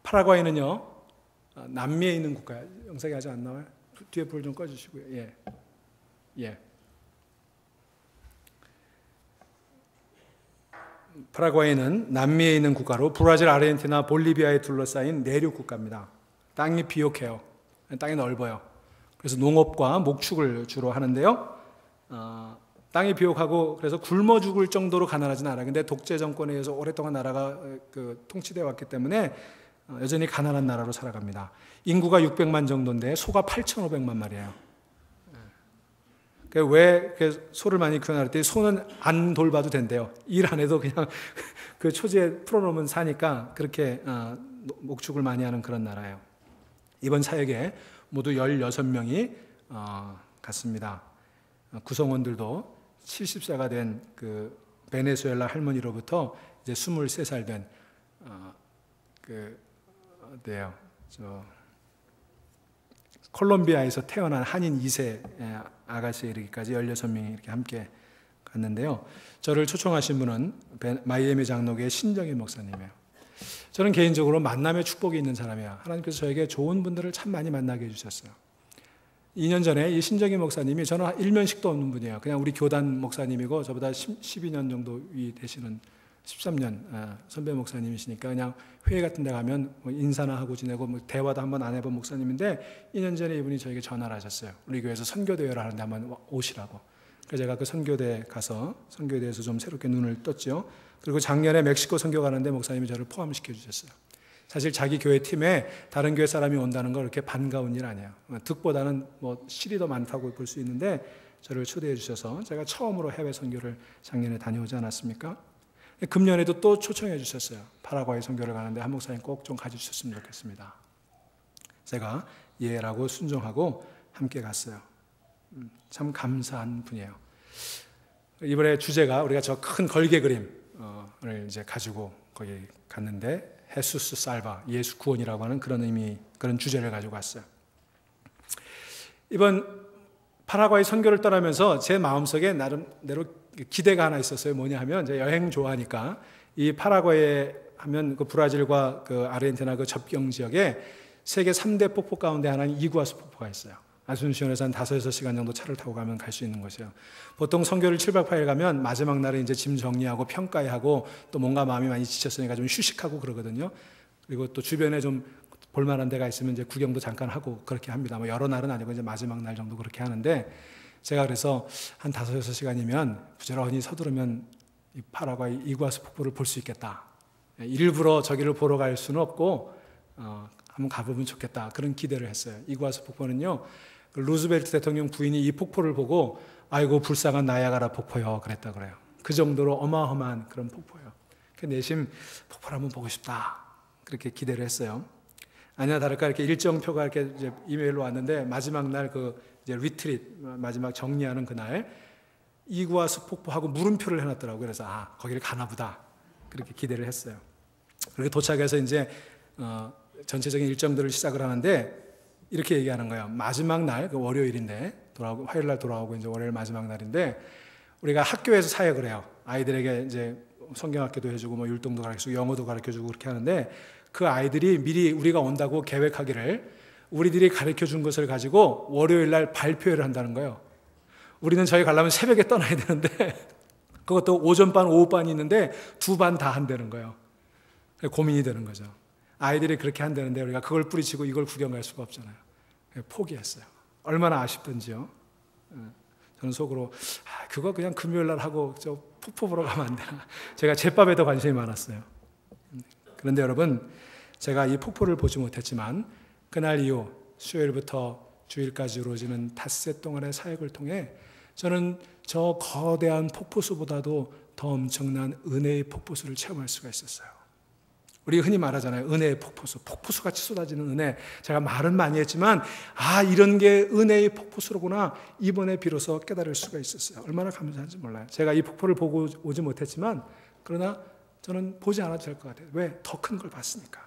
A: 파라과이는요, 남미에 있는 국가예요. 영상이 아직 안 나와요? 뒤에 불 좀 꺼주시고요. 예. 파라과이는 남미에 있는 국가로 브라질, 아르헨티나, 볼리비아에 둘러싸인 내륙 국가입니다. 땅이 비옥해요. 땅이 넓어요. 그래서 농업과 목축을 주로 하는데요. 땅이 비옥하고 그래서 굶어 죽을 정도로 가난하진 않아요. 근데 독재 정권에 의해서 오랫동안 나라가 통치되어 왔기 때문에 여전히 가난한 나라로 살아갑니다. 인구가 600만 정도인데 소가 8,500만 마리예요. 왜 소를 많이 키우나 그랬더니 소는 안 돌봐도 된대요. 일 안 해도 그냥 그 초지에 풀어놓으면 사니까 그렇게 목축을 많이 하는 그런 나라예요. 이번 사역에 모두 16명이 갔습니다. 구성원들도 70세가 된 그 베네수엘라 할머니로부터 이제 23살 된 콜롬비아에서 태어난 한인 2세 아가씨에 이르기까지 16명이 이렇게 함께 갔는데요. 저를 초청하신 분은 마이애미 장로교의 신정일 목사님이에요. 저는 개인적으로 만남의 축복이 있는 사람이에요. 하나님께서 저에게 좋은 분들을 참 많이 만나게 해주셨어요. 2년 전에 이 신정일 목사님이, 저는 일면식도 없는 분이에요. 그냥 우리 교단 목사님이고 저보다 12년 정도 위 되시는 13년 선배 목사님이시니까 그냥 회의 같은 데 가면 인사나 하고 지내고 대화도 한번 안 해본 목사님인데 2년 전에 이분이 저에게 전화를 하셨어요. 우리 교회에서 선교대회를 하는데 한번 오시라고. 그래서 제가 그 선교대에 가서 선교에 대해서 좀 새롭게 눈을 떴죠. 그리고 작년에 멕시코 선교 가는데 목사님이 저를 포함시켜 주셨어요. 사실 자기 교회 팀에 다른 교회 사람이 온다는 걸 그렇게 반가운 일 아니에요. 득보다는 실이 더 많다고 볼 수 있는데 저를 초대해 주셔서 제가 처음으로 해외 선교를 작년에 다녀오지 않았습니까? 금년에도 또 초청해 주셨어요. 파라과이 선교를 가는데 한 목사님 꼭 좀 가주셨으면 좋겠습니다. 제가 예라고 순종하고 함께 갔어요. 참 감사한 분이에요. 이번에 주제가 우리가 저 큰 걸개 그림을 이제 가지고 거기 갔는데 헤수스 살바, 예수 구원이라고 하는 그런 의미, 그런 주제를 가지고 왔어요. 이번 파라과이 선교를 떠나면서 제 마음속에 나름대로 기대가 하나 있었어요. 뭐냐 하면, 제가 여행 좋아하니까 이 파라과이 하면 그 브라질과 그 아르헨티나 그 접경 지역에 세계 3대 폭포 가운데 하나인 이구아수 폭포가 있어요. 아순시온에서 한 5-6시간 정도 차를 타고 가면 갈 수 있는 곳이에요. 보통 선교를 7박 8일 가면 마지막 날에 이제 짐 정리하고 평가하고 또 뭔가 마음이 많이 지쳤으니까 좀 휴식하고 그러거든요. 그리고 또 주변에 좀 볼만한 데가 있으면 이제 구경도 잠깐 하고 그렇게 합니다. 여러 날은 아니고 이제 마지막 날 정도 그렇게 하는데, 제가 그래서 한 5-6시간이면 부지런히 서두르면 이 파라과이 이구아수 폭포를 볼 수 있겠다. 일부러 저기를 보러 갈 수는 없고 한번 가보면 좋겠다. 그런 기대를 했어요. 이구아수 폭포는요, 루즈벨트 대통령 부인이 이 폭포를 보고 아이고 불쌍한 나야가라 폭포요 그랬다 그래요. 그 정도로 어마어마한 그런 폭포예요. 내심 폭포를 한번 보고 싶다. 그렇게 기대를 했어요. 아니나 다를까 이렇게 일정표가 이렇게 이제 이메일로 왔는데 마지막 날 이제 리트릿, 마지막 정리하는 그날 이구아수 폭포하고 물음표를 해놨더라고요. 그래서 거기를 가나 보다. 그렇게 기대를 했어요. 그렇게 도착해서 이제 전체적인 일정들을 시작을 하는데 이렇게 얘기하는 거예요. 마지막 날, 그 월요일인데 화요일 날 돌아오고 이제 월요일 마지막 날인데 우리가 학교에서 사역을 해요. 아이들에게 이제 성경학교도 해주고 율동도 가르쳐주고 영어도 가르쳐주고 그렇게 하는데, 그 아이들이 미리 우리가 온다고 계획하기를 우리들이 가르쳐준 것을 가지고 월요일 날 발표회를 한다는 거예요. 우리는 저희 가려면 새벽에 떠나야 되는데 그것도 오전반, 오후반이 있는데 2반 다 한다는 거예요. 고민이 되는 거죠. 아이들이 그렇게 한다는데 우리가 그걸 뿌리치고 이걸 구경 갈 수가 없잖아요. 포기했어요. 얼마나 아쉽던지요. 저는 속으로 그거 그냥 금요일 날 하고 저 폭포 보러 가면 안 되나. 제가 제밥에 더 관심이 많았어요. 그런데 여러분, 제가 이 폭포를 보지 못했지만 그날 이후 수요일부터 주일까지 이루어지는 닷새 동안의 사역을 통해 저는 저 거대한 폭포수보다도 더 엄청난 은혜의 폭포수를 체험할 수가 있었어요. 우리 흔히 말하잖아요. 은혜의 폭포수, 폭포수같이 쏟아지는 은혜. 제가 말은 많이 했지만 이런 게 은혜의 폭포수로구나 이번에 비로소 깨달을 수가 있었어요. 얼마나 감사한지 몰라요. 제가 이 폭포를 보고 오지 못했지만 그러나 저는 보지 않아도 될 것 같아요. 왜? 더 큰 걸 봤으니까.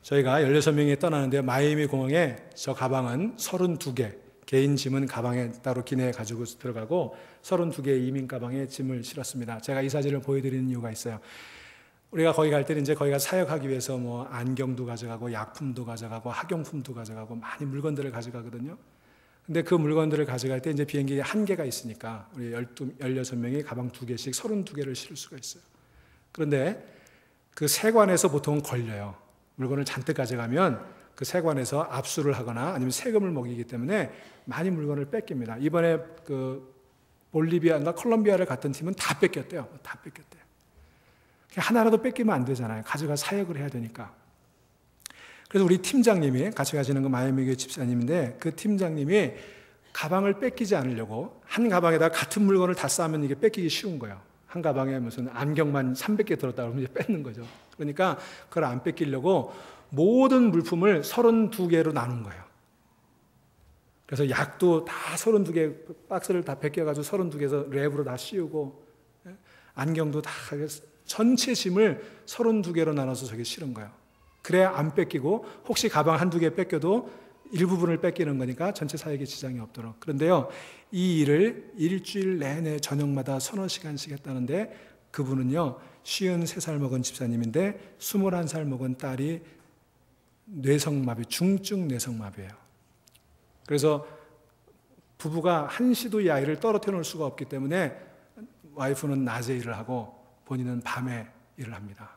A: 저희가 16명이 떠나는데 마이애미 공항에 저 가방은 32개, 개인 짐은 가방에 따로 기내에 가지고 들어가고 32개의 이민 가방에 짐을 실었습니다. 제가 이 사진을 보여드리는 이유가 있어요. 우리가 거기 갈 때는 이제 거기가 사역하기 위해서 뭐 안경도 가져가고 약품도 가져가고 학용품도 가져가고 많이 물건들을 가져가거든요. 근데 그 물건들을 가져갈 때 이제 비행기에 한계가 있으니까 우리 16명이 가방 2개씩 32개를 실을 수가 있어요. 그런데 그 세관에서 보통 걸려요. 물건을 잔뜩 가져가면 그 세관에서 압수를 하거나 아니면 세금을 먹이기 때문에 많이 물건을 뺏깁니다. 이번에 그 볼리비아인가 콜롬비아를 갔던 팀은 다 뺏겼대요. 다 뺏겼대요. 하나라도 뺏기면 안 되잖아요. 가져가 사역을 해야 되니까. 그래서 우리 팀장님이 같이 가시는 그 마이애미 교회 집사님인데 그 팀장님이 가방을 뺏기지 않으려고 한 가방에다 같은 물건을 다 싸면 이게 뺏기기 쉬운 거예요. 한 가방에 무슨 안경만 300개 들었다 그러면 이제 뺏는 거죠. 그러니까 그걸 안 뺏기려고 모든 물품을 32개로 나눈 거예요. 그래서 약도 다 32개 박스를 다 벗겨가지고 32개에서 랩으로 다 씌우고 안경도 다 전체 짐을 32개로 나눠서 저기 실은 거예요. 그래야 안 뺏기고 혹시 가방 한두 개 뺏겨도 일부분을 뺏기는 거니까 전체 사역에 지장이 없도록. 그런데요, 이 일을 일주일 내내 저녁마다 서너 시간씩 했다는데 그분은요 53살 먹은 집사님인데 21살 먹은 딸이 뇌성마비, 중증 뇌성마비예요. 그래서 부부가 한시도 이 아이를 떨어뜨려 놓을 수가 없기 때문에 와이프는 낮에 일을 하고 본인은 밤에 일을 합니다.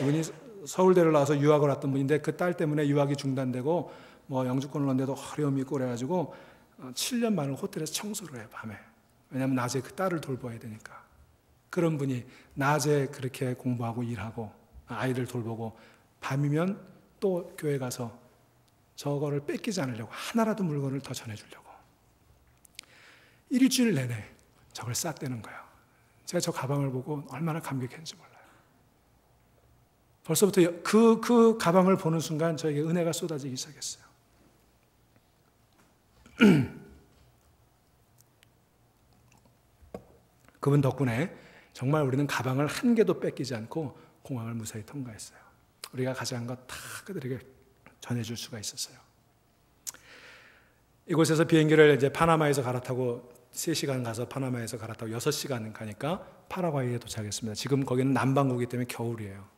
A: 이분이 서울대를 나와서 유학을 왔던 분인데 그 딸 때문에 유학이 중단되고 뭐 영주권을 얻는데도 어려움이 있고 그래가지고 7년 만을 호텔에서 청소를 해요, 밤에. 왜냐하면 낮에 그 딸을 돌봐야 되니까. 그런 분이 낮에 그렇게 공부하고 일하고 아이들 돌보고 밤이면 또 교회 가서 저거를 뺏기지 않으려고 하나라도 물건을 더 전해주려고 일주일 내내 저걸 쌌다는 거예요. 제가 저 가방을 보고 얼마나 감격했는지 몰라요. 벌써부터 그 가방을 보는 순간 저에게 은혜가 쏟아지기 시작했어요. 그분 덕분에 정말 우리는 가방을 한 개도 뺏기지 않고 공항을 무사히 통과했어요. 우리가 가져간 것 다 그들에게 전해줄 수가 있었어요. 이곳에서 비행기를 이제 파나마에서 갈아타고 3시간 가서 파나마에서 갈아타고 6시간 가니까 파라과이에 도착했습니다. 지금 거기는 남반구이기 때문에 겨울이에요.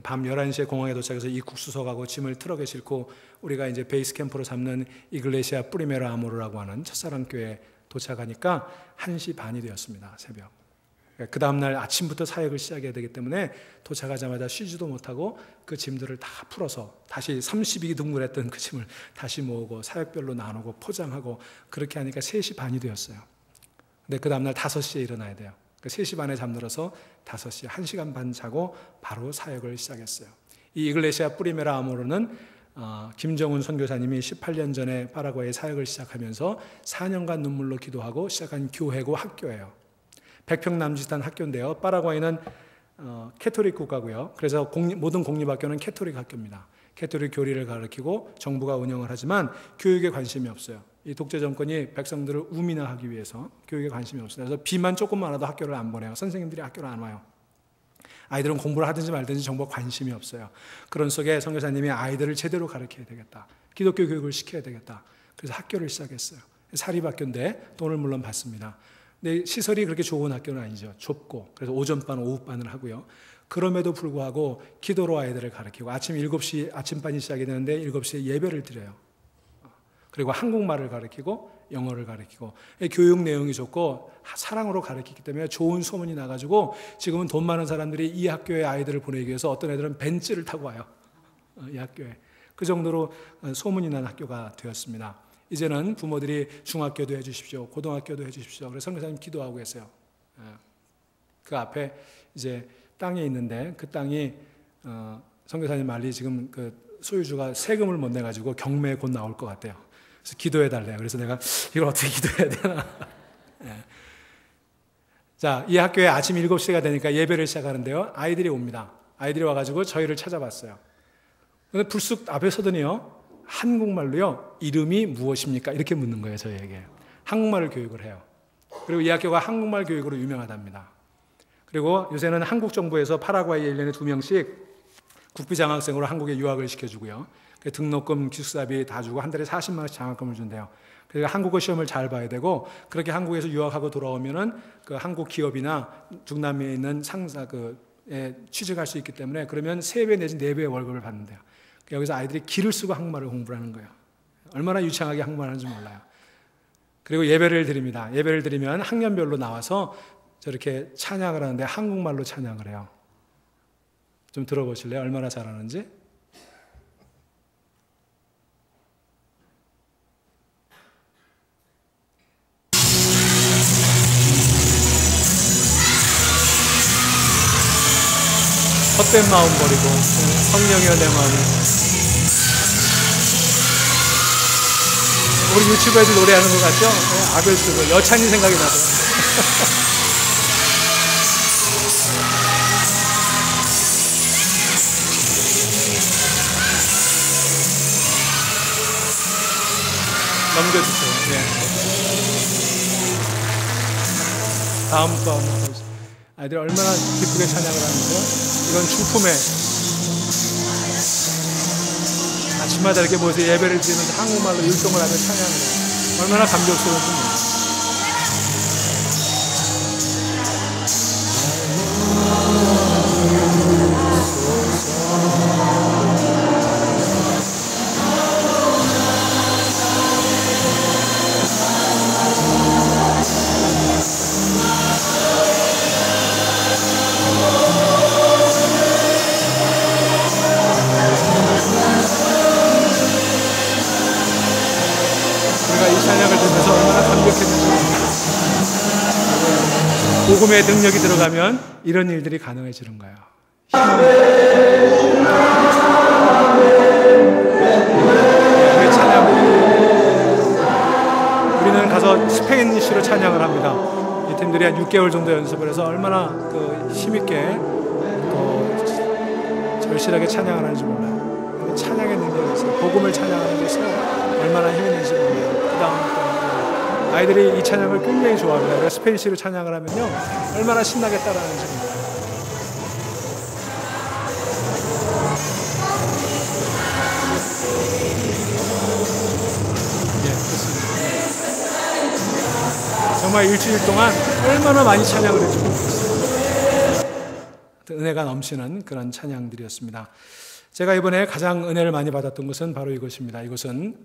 A: 밤 11시에 공항에 도착해서 입국 수속하고 짐을 트럭에 싣고 우리가 이제 베이스 캠프로 삼는 이글레시아 프리메라 아모르라고 하는 첫사랑교회에 도착하니까 1시 반이 되었습니다. 새벽. 그 다음날 아침부터 사역을 시작해야 되기 때문에 도착하자마자 쉬지도 못하고 그 짐들을 다 풀어서 다시 32등분 했던 그 짐을 다시 모으고 사역별로 나누고 포장하고 그렇게 하니까 3시 반이 되었어요. 근데 그 다음날 5시에 일어나야 돼요. 3시 반에 잠들어서 5시, 1시간 반 자고 바로 사역을 시작했어요. 이 이글레시아 프리메라 아모르는 김정은 선교사님이 18년 전에 파라과이에 사역을 시작하면서 4년간 눈물로 기도하고 시작한 교회고 학교예요. 100평 남짓한 학교인데요. 파라과이는 캐토릭 국가고요. 그래서 모든 공립학교는 캐토릭 학교입니다. 캐토릭 교리를 가르치고 정부가 운영을 하지만 교육에 관심이 없어요. 이 독재 정권이 백성들을 우민화하기 위해서 교육에 관심이 없어요. 그래서 비만 조금 많아도 학교를 안 보내요. 선생님들이 학교를 안 와요. 아이들은 공부를 하든지 말든지 정부가 관심이 없어요. 그런 속에 선교사님이 아이들을 제대로 가르쳐야 되겠다. 기독교 교육을 시켜야 되겠다. 그래서 학교를 시작했어요. 사립학교인데 돈을 물론 받습니다. 근데 시설이 그렇게 좋은 학교는 아니죠. 좁고. 그래서 오전반, 오후반을 하고요. 그럼에도 불구하고 기도로 아이들을 가르치고 아침 7시 아침반이 시작이 되는데 7시에 예배를 드려요. 그리고 한국말을 가르치고 영어를 가르치고 교육 내용이 좋고 사랑으로 가르치기 때문에 좋은 소문이 나가지고 지금은 돈 많은 사람들이 이 학교에 아이들을 보내기 위해서 어떤 애들은 벤츠를 타고 와요. 이 학교에. 그 정도로 소문이 난 학교가 되었습니다. 이제는 부모들이 중학교도 해주십시오, 고등학교도 해주십시오. 그래서 선교사님 기도하고 계세요. 그 앞에 이제 땅이 있는데 그 땅이 선교사님 말이 지금 그 소유주가 세금을 못 내가지고 경매에 곧 나올 것 같대요. 그래서 기도해 달래요. 그래서 내가 이걸 어떻게 기도해야 되나. 자, 이 학교에 아침 7시가 되니까 예배를 시작하는데요. 아이들이 옵니다. 아이들이 와가지고 저희를 찾아봤어요. 근데 불쑥 앞에 서더니요, 한국말로요, 이름이 무엇입니까? 이렇게 묻는 거예요, 저희에게. 한국말을 교육을 해요. 그리고 이 학교가 한국말 교육으로 유명하답니다. 그리고 요새는 한국 정부에서 파라과이에 1년에 2명씩 국비장학생으로 한국에 유학을 시켜주고요. 등록금, 기숙사비 다 주고 한 달에 40만 원씩 장학금을 준대요. 그러니까 한국어 시험을 잘 봐야 되고, 그렇게 한국에서 유학하고 돌아오면은 그 한국 기업이나 중남미에 있는 상사 취직할 수 있기 때문에, 그러면 3배 내지 4배의 월급을 받는데요. 여기서 아이들이 기를 쓰고 한국말을 공부를 하는 거예요. 얼마나 유창하게 한국말 하는지 몰라요. 그리고 예배를 드립니다. 예배를 드리면 학년별로 나와서 저렇게 찬양을 하는데 한국말로 찬양을 해요. 좀 들어보실래요? 얼마나 잘하는지? 헛된 마음 버리고 성령이여 내 마음을. 우리 유치부 애들 노래하는 것 같죠? 악을 쓰고 여찬이 생각이 나더라고요. 넘겨주세요. 네. 다음 거 한번 보세요. 아이들이 얼마나 기쁘게 찬양을 하는데요. 이건 중품에 아침마다 이렇게 모여서 예배를 드리면서 한국말로 율동을 하며 찬양을 해요. 얼마나 감격스러운지 모르겠어요. 복음의 능력이 들어가면 이런 일들이 가능해지는 거예요. 우리 찬양, 우리는 가서 스페인시로 찬양을 합니다. 이 팀들이 한 6개월 정도 연습을 해서 얼마나 그 힘있게 또 절실하게 찬양을 하는지 몰라요. 찬양의 능력이 있어요. 복음을 찬양하는 것은 얼마나 힘이 있는지 몰라요. 그 다음 아이들이 이 찬양을 굉장히 좋아합니다. 스페인시로 찬양을 하면요, 얼마나 신나게 따라하는지 몰라요. 예, 그렇습니다. 정말 일주일 동안 얼마나 많이 찬양을 했는지 모르겠어요. 은혜가 넘치는 그런 찬양들이었습니다. 제가 이번에 가장 은혜를 많이 받았던 것은 바로 이것입니다. 이것은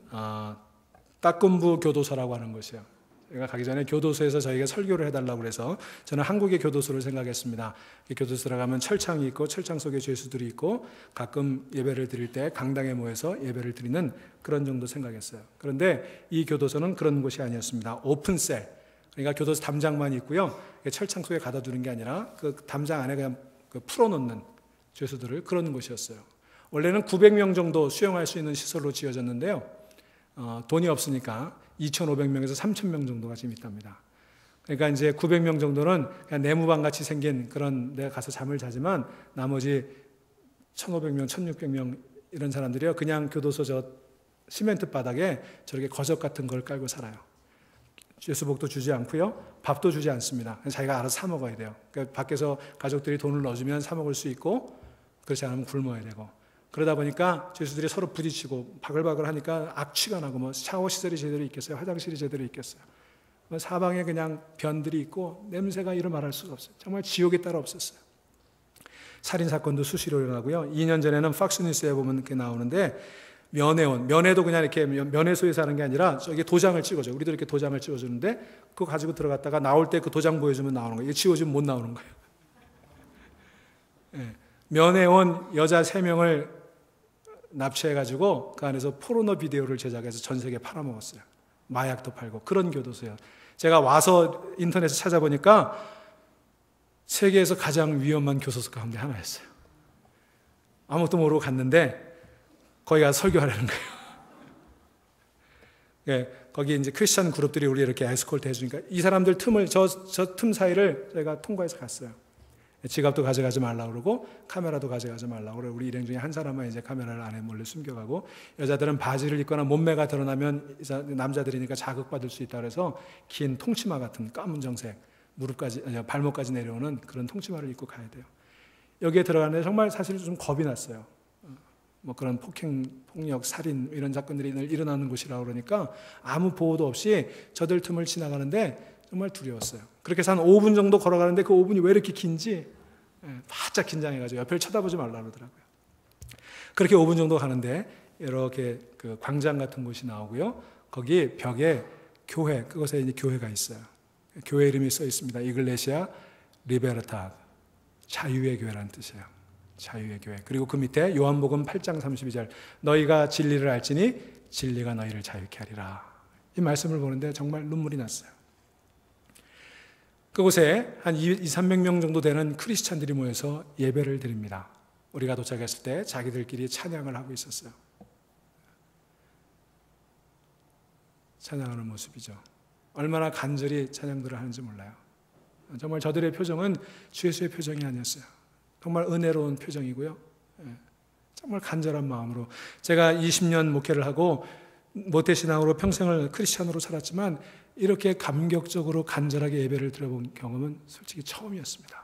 A: 따끔부 교도소라고 하는 것이에요. 제가 가기 전에 교도소에서 저희가 설교를 해달라고 해서 저는 한국의 교도소를 생각했습니다. 교도소에 가면 철창이 있고 철창 속에 죄수들이 있고 가끔 예배를 드릴 때 강당에 모여서 예배를 드리는 그런 정도 생각했어요. 그런데 이 교도소는 그런 곳이 아니었습니다. 오픈셀, 그러니까 교도소 담장만 있고요, 철창 속에 가둬 두는 게 아니라 그 담장 안에 그냥 풀어놓는 죄수들을, 그런 곳이었어요. 원래는 900명 정도 수용할 수 있는 시설로 지어졌는데요, 돈이 없으니까 2,500명에서 3,000명 정도가 지금 있답니다. 그러니까 이제 900명 정도는 그냥 내무방 같이 생긴 그런 데 가서 잠을 자지만, 나머지 1,500명, 1,600명 이런 사람들이요, 그냥 교도소 저 시멘트 바닥에 저렇게 거적 같은 걸 깔고 살아요. 죄수복도 주지 않고요, 밥도 주지 않습니다. 자기가 알아서 사 먹어야 돼요. 그러니까 밖에서 가족들이 돈을 넣어주면 사 먹을 수 있고, 그렇지 않으면 굶어야 되고. 그러다 보니까 죄수들이 서로 부딪히고 바글바글 하니까 악취가 나고, 뭐 샤워 시설이 제대로 있겠어요? 화장실이 제대로 있겠어요? 뭐 사방에 그냥 변들이 있고 냄새가 이루 말할 수가 없어요. 정말 지옥에 따라 없었어요. 살인사건도 수시로 일어나고요. 2년 전에는 팍스뉴스에 보면 이렇게 나오는데, 면회도 그냥 이렇게 면회소에서 하는 게 아니라 저기 도장을 찍어줘. 우리도 이렇게 도장을 찍어주는데, 그거 가지고 들어갔다가 나올 때 그 도장 보여주면 나오는 거예요. 이거 지워주면 못 나오는 거예요. 네. 면회 온 여자 3명을 납치해가지고 그 안에서 포르노 비디오를 제작해서 전 세계에 팔아먹었어요. 마약도 팔고 그런 교도소예요. 제가 와서 인터넷에 찾아보니까 세계에서 가장 위험한 교도소 가운데 하나였어요. 아무것도 모르고 갔는데 거기 가서 설교하라는 거예요. 예, 거기 이제 크리스찬 그룹들이 우리 이렇게 에스코트 해주니까 이 사람들 틈을 저 틈 사이를 저희가 통과해서 갔어요. 지갑도 가져가지 말라고 그러고 카메라도 가져가지 말라고 그러고 우리 일행 중에 한 사람은 이제 카메라를 안에 몰래 숨겨가고 여자들은 바지를 입거나 몸매가 드러나면 남자들이니까 자극받을 수 있다 그래서 긴 통치마 같은 까문정색 무릎까지 발목까지 내려오는 그런 통치마를 입고 가야 돼요. 여기에 들어가는데 정말 사실 좀 겁이 났어요. 뭐 그런 폭력, 살인 이런 사건들이 일어나는 곳이라고 그러니까 아무 보호도 없이 저들 틈을 지나가는데 정말 두려웠어요. 그렇게 해서 한 5분 정도 걸어가는데 그 5분이 왜 이렇게 긴지 바짝 긴장해가지고 옆을 쳐다보지 말라 그러더라고요. 그렇게 5분 정도 가는데 이렇게 그 광장 같은 곳이 나오고요. 거기 벽에 교회, 그곳에 이제 교회가 있어요. 교회 이름이 써 있습니다. 이글레시아 리베르타, 자유의 교회라는 뜻이에요. 자유의 교회. 그리고 그 밑에 요한복음 8장 32절 너희가 진리를 알지니 진리가 너희를 자유케 하리라. 이 말씀을 보는데 정말 눈물이 났어요. 그곳에 한 200~300명 정도 되는 크리스찬들이 모여서 예배를 드립니다. 우리가 도착했을 때 자기들끼리 찬양을 하고 있었어요. 찬양하는 모습이죠. 얼마나 간절히 찬양들을 하는지 몰라요. 정말 저들의 표정은 주 예수의 표정이 아니었어요. 정말 은혜로운 표정이고요. 정말 간절한 마음으로 제가 20년 목회를 하고 모태신앙으로 평생을 크리스찬으로 살았지만 이렇게 감격적으로 간절하게 예배를 드려본 경험은 솔직히 처음이었습니다.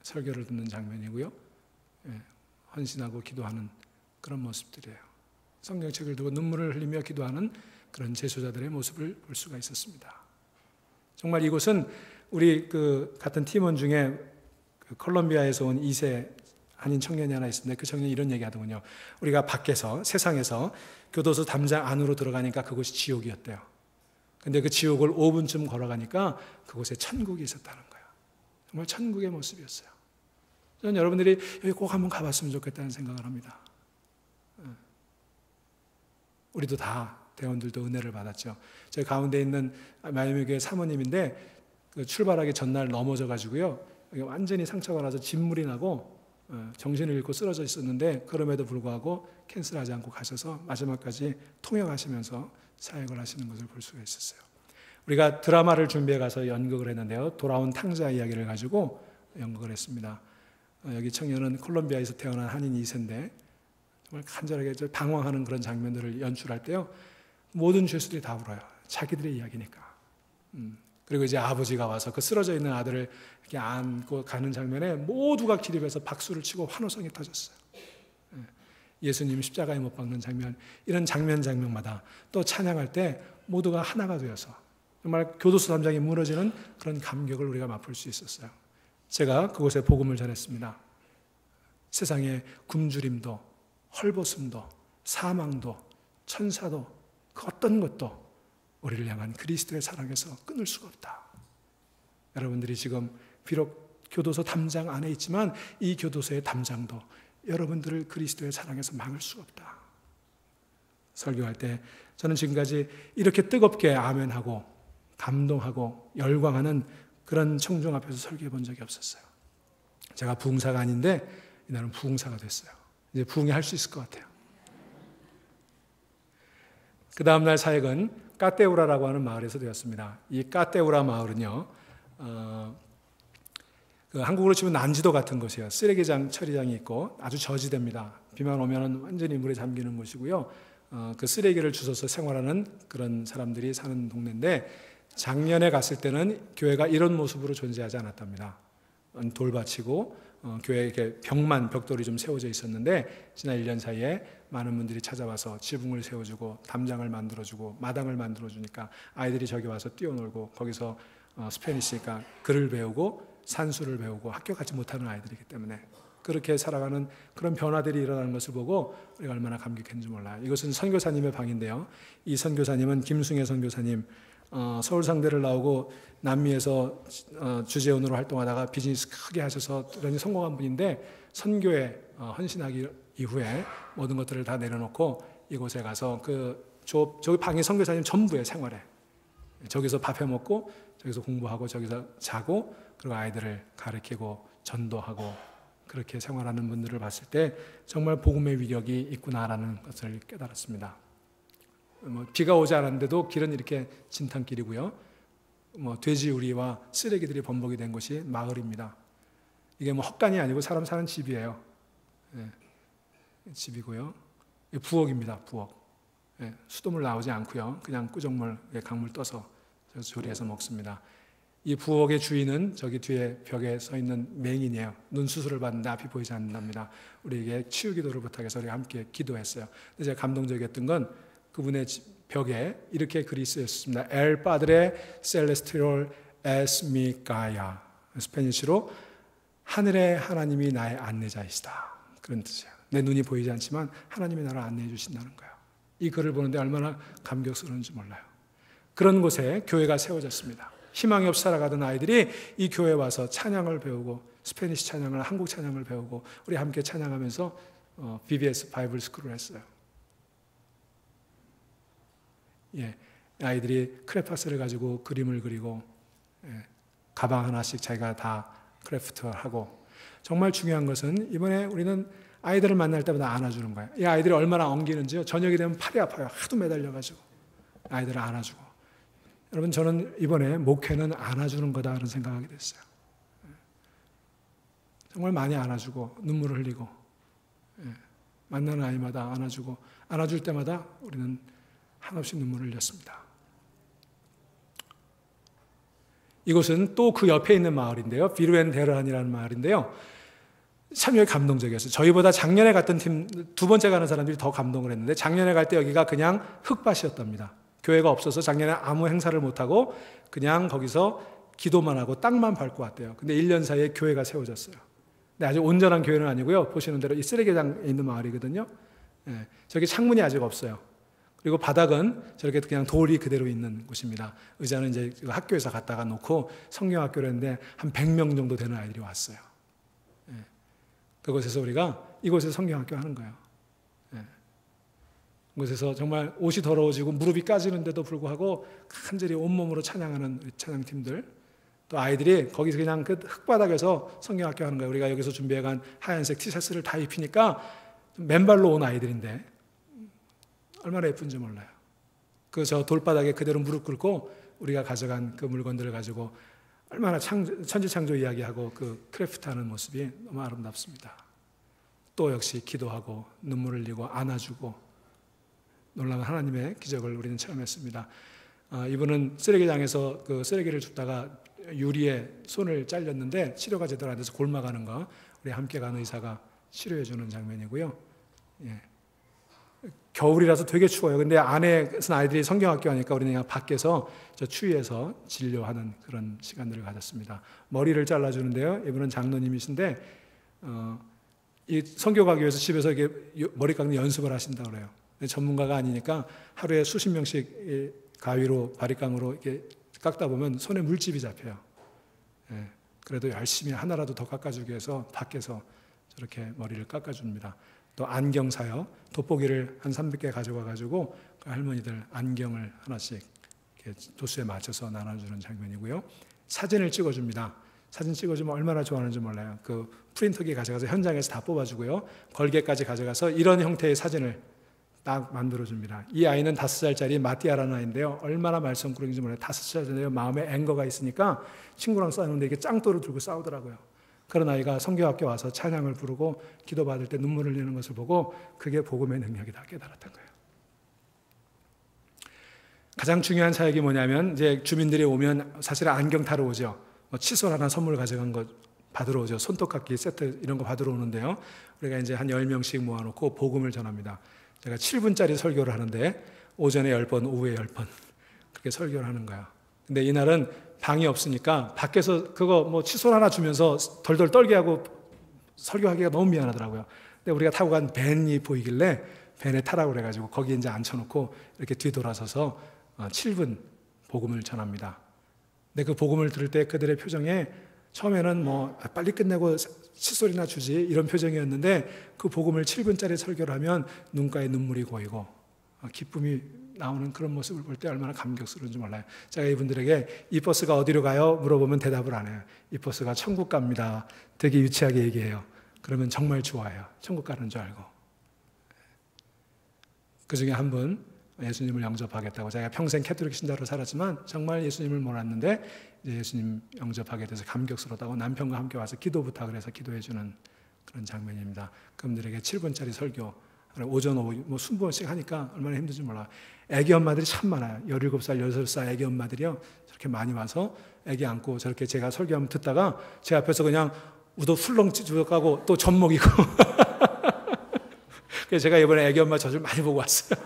A: 설교를 듣는 장면이고요. 헌신하고 기도하는 그런 모습들이에요. 성경책을 두고 눈물을 흘리며 기도하는 그런 제소자들의 모습을 볼 수가 있었습니다. 정말 이곳은 우리 그 같은 팀원 중에 그 콜롬비아에서 온 2세 한인 청년이 하나 있었는데 그 청년이 이런 얘기 하더군요. 우리가 밖에서 세상에서 교도소 담장 안으로 들어가니까 그곳이 지옥이었대요. 근데 그 지옥을 5분쯤 걸어가니까 그곳에 천국이 있었다는 거예요. 정말 천국의 모습이었어요. 저는 여러분들이 여기 꼭 한번 가봤으면 좋겠다는 생각을 합니다. 우리도 다 대원들도 은혜를 받았죠. 저희 가운데 있는 마이애미 교회 사모님인데 그 출발하기 전날 넘어져 가지고요. 완전히 상처가 나서 진물이 나고 정신을 잃고 쓰러져 있었는데 그럼에도 불구하고 캔슬하지 않고 가셔서 마지막까지 통역하시면서 사역을 하시는 것을 볼 수가 있었어요. 우리가 드라마를 준비해 가서 연극을 했는데요. 돌아온 탕자 이야기를 가지고 연극을 했습니다. 여기 청년은 콜롬비아에서 태어난 한인 2세인데 정말 간절하게 방황하는 그런 장면들을 연출할 때요. 모든 죄수들이 다 울어요. 자기들의 이야기니까. 그리고 이제 아버지가 와서 그 쓰러져 있는 아들을 이렇게 안고 가는 장면에 모두가 기립해서 박수를 치고 환호성이 터졌어요. 예수님 십자가에 못 박는 장면, 이런 장면마다 또 찬양할 때 모두가 하나가 되어서 정말 교도소 담장이 무너지는 그런 감격을 우리가 맛볼 수 있었어요. 제가 그곳에 복음을 전했습니다. 세상에 굶주림도, 헐벗음도, 사망도, 천사도 그 어떤 것도 우리를 향한 그리스도의 사랑에서 끊을 수가 없다. 여러분들이 지금 비록 교도소 담장 안에 있지만 이 교도소의 담장도 여러분들을 그리스도의 사랑에서 막을 수가 없다. 설교할 때 저는 지금까지 이렇게 뜨겁게 아멘하고 감동하고 열광하는 그런 청중 앞에서 설교해 본 적이 없었어요. 제가 부흥사가 아닌데 이날은 부흥사가 됐어요. 이제 부흥이 할 수 있을 것 같아요. 그 다음날 사역은 까떼우라라고 하는 마을에서 되었습니다. 이 까떼우라 마을은요, 그 한국으로 치면 난지도 같은 곳이에요. 쓰레기장, 처리장이 있고 아주 저지대입니다. 비만 오면 완전히 물에 잠기는 곳이고요. 그 쓰레기를 주워서 생활하는 그런 사람들이 사는 동네인데 작년에 갔을 때는 교회가 이런 모습으로 존재하지 않았답니다. 돌밭이고 교회에 이렇게 벽돌이 좀 세워져 있었는데 지난 1년 사이에 많은 분들이 찾아와서 지붕을 세워주고 담장을 만들어주고 마당을 만들어주니까 아이들이 저기 와서 뛰어놀고 거기서 스페니시니까 글을 배우고 산수를 배우고 학교 가지 못하는 아이들이기 때문에 그렇게 살아가는 그런 변화들이 일어나는 것을 보고 우리가 얼마나 감격했는지 몰라요. 이것은 선교사님의 방인데요. 이 선교사님은 김승혜 선교사님, 서울 상대를 나오고 남미에서 주재원으로 활동하다가 비즈니스 크게 하셔서 대단히 성공한 분인데 선교에 헌신하기 이후에 모든 것들을 다 내려놓고 이곳에 가서 저기 방이 선교사님 전부의 생활에 저기서 밥 해먹고 저기서 공부하고 저기서 자고 그리고 아이들을 가르치고 전도하고 그렇게 생활하는 분들을 봤을 때 정말 복음의 위력이 있구나라는 것을 깨달았습니다. 비가 오지 않았는데도 길은 이렇게 진탕길이고요. 돼지우리와 쓰레기들이 범벅이 된 곳이 마을입니다. 이게 헛간이 아니고 사람 사는 집이에요. 집이고요. 부엌입니다. 부엌. 수돗물 나오지 않고요. 그냥 꾸정물, 강물 떠서 조리해서 먹습니다. 이 부엌의 주인은 저기 뒤에 벽에 서 있는 맹인이에요. 눈 수술을 받는데 앞이 보이지 않는답니다. 우리에게 치유 기도를 부탁해서 우리가 함께 기도했어요. 근데 제가 감동적이었던 건 그분의 벽에 이렇게 글이 쓰여 있습니다. El Padre Celestial es mi guía. 스페니쉬로 하늘의 하나님이 나의 안내자이시다. 그런 뜻이에요. 내 눈이 보이지 않지만 하나님이 나를 안내해 주신다는 거예요. 이 글을 보는데 얼마나 감격스러운지 몰라요. 그런 곳에 교회가 세워졌습니다. 희망이 없이 살아가던 아이들이 이 교회에 와서 찬양을 배우고 스페니시 찬양을 한국 찬양을 배우고 우리 함께 찬양하면서 BBS 바이블 스쿨을 했어요. 아이들이 크레파스를 가지고 그림을 그리고 가방 하나씩 자기가 다 크래프트하고 정말 중요한 것은 이번에 우리는 아이들을 만날 때마다 안아주는 거예요. 이 아이들이 얼마나 엉기는지요. 저녁이 되면 팔이 아파요. 하도 매달려가지고 아이들을 안아주고. 여러분 저는 이번에 목회는 안아주는 거다라는 생각하게 됐어요. 정말 많이 안아주고 눈물을 흘리고 만나는 아이마다 안아주고 안아줄 때마다 우리는 한없이 눈물을 흘렸습니다. 이곳은 또 그 옆에 있는 마을인데요. 비루엔데르한이라는 마을인데요. 참 감동적이었어요. 저희보다 작년에 갔던 팀, 두 번째 가는 사람들이 더 감동을 했는데 작년에 갈 때 여기가 그냥 흙밭이었답니다. 교회가 없어서 작년에 아무 행사를 못하고 그냥 거기서 기도만 하고 땅만 밟고 왔대요. 근데 1년 사이에 교회가 세워졌어요. 근데 아주 온전한 교회는 아니고요. 보시는 대로 이 쓰레기장에 있는 마을이거든요. 저기 창문이 아직 없어요. 그리고 바닥은 저렇게 그냥 돌이 그대로 있는 곳입니다. 의자는 이제 학교에서 갖다가 놓고 성경학교를 했는데 한 100명 정도 되는 아이들이 왔어요. 그곳에서 우리가 이곳에서 성경학교 하는 거예요. 그곳에서 정말 옷이 더러워지고 무릎이 까지는데도 불구하고 간절히 온몸으로 찬양하는 찬양팀들 또 아이들이 거기서 그냥 그 흙바닥에서 성경학교 하는 거예요. 우리가 여기서 준비해간 하얀색 티셔츠를 다 입히니까 맨발로 온 아이들인데 얼마나 예쁜지 몰라요. 저 돌바닥에 그대로 무릎 꿇고 우리가 가져간 그 물건들을 가지고 얼마나 천지창조 이야기하고 그 크래프트하는 모습이 너무 아름답습니다. 또 역시 기도하고 눈물을 흘리고 안아주고 놀라운 하나님의 기적을 우리는 체험했습니다. 이분은 쓰레기장에서 그 쓰레기를 줍다가 유리에 손을 잘렸는데 치료가 제대로 안 돼서 골마가는 거 우리 함께 간 의사가 치료해 주는 장면이고요. 겨울이라서 되게 추워요. 근데 안에서 아이들이 성경학교 하니까 우리는 그냥 밖에서 저 추위에서 진료하는 그런 시간들을 가졌습니다. 머리를 잘라주는데요. 이분은 장로님이신데 이 성경학교 위해서 집에서 이렇게 머리 깎는 연습을 하신다고 그래요. 전문가가 아니니까 하루에 수십 명씩 가위로 바리깡으로 이렇게 깎다 보면 손에 물집이 잡혀요. 그래도 열심히 하나라도 더 깎아주기 위해서 밖에서 저렇게 머리를 깎아줍니다. 또 안경 사요. 돋보기를 한 300개 가져가가지고 그 할머니들 안경을 하나씩 이렇게 도수에 맞춰서 나눠주는 장면이고요. 사진을 찍어줍니다. 사진 찍어주면 얼마나 좋아하는지 몰라요. 그 프린터기 가져가서 현장에서 다 뽑아주고요. 걸개까지 가져가서 이런 형태의 사진을 딱 만들어줍니다. 이 아이는 5살짜리 마띠아라는 아이인데요. 얼마나 말썽꾸러기인지 몰라요. 5살짜리 마음에 앵거가 있으니까 친구랑 싸우는데 이게 짱돌을 들고 싸우더라고요. 그런 아이가 성경학교 와서 찬양을 부르고 기도받을 때 눈물을 흘리는 것을 보고 그게 복음의 능력이다 깨달았던 거예요. 가장 중요한 사역이 뭐냐면 이제 주민들이 오면 사실 안경 타러 오죠. 칫솔 하나 선물 가져간 거 받으러 오죠. 손톱깎이 세트 이런 거 받으러 오는데요. 우리가 이제 한 10명씩 모아놓고 복음을 전합니다. 제가 7분짜리 설교를 하는데 오전에 10번, 오후에 10번 그렇게 설교를 하는 거예요. 근데 이날은 방이 없으니까 밖에서 그거 칫솔 하나 주면서 덜덜 떨게 하고 설교하기가 너무 미안하더라고요. 근데 우리가 타고 간 밴이 보이길래 밴에 타라고 그래가지고 거기에 이제 앉혀놓고 이렇게 뒤돌아서서 7분 복음을 전합니다. 근데 그 복음을 들을 때 그들의 표정에 처음에는 뭐 빨리 끝내고 칫솔이나 주지 이런 표정이었는데 그 복음을 7분짜리 설교를 하면 눈가에 눈물이 고이고 기쁨이 나오는 그런 모습을 볼 때 얼마나 감격스러운지 몰라요. 제가 이분들에게 이 버스가 어디로 가요? 물어보면 대답을 안 해요. 이 버스가 천국 갑니다. 되게 유치하게 얘기해요. 그러면 정말 좋아요. 천국 가는 줄 알고. 그 중에 한 분 예수님을 영접하겠다고, 제가 평생 캐톨릭 신자로 살았지만 정말 예수님을 몰랐는데 이제 예수님 영접하게 돼서 감격스럽다고 남편과 함께 와서 기도 부탁을 해서 기도해 주는 그런 장면입니다. 그분들에게 7분짜리 설교 오전 오후 뭐 20번씩 하니까 얼마나 힘든지 몰라요. 애기 엄마들이 참 많아요. 17살, 16살 애기 엄마들이요. 저렇게 많이 와서 애기 안고 저렇게 제가 설교하면 듣다가 제 앞에서 그냥 우도 훌렁 찌르고 또 젖먹이고 그래서 제가 이번에 애기 엄마 젖을 많이 보고 왔어요.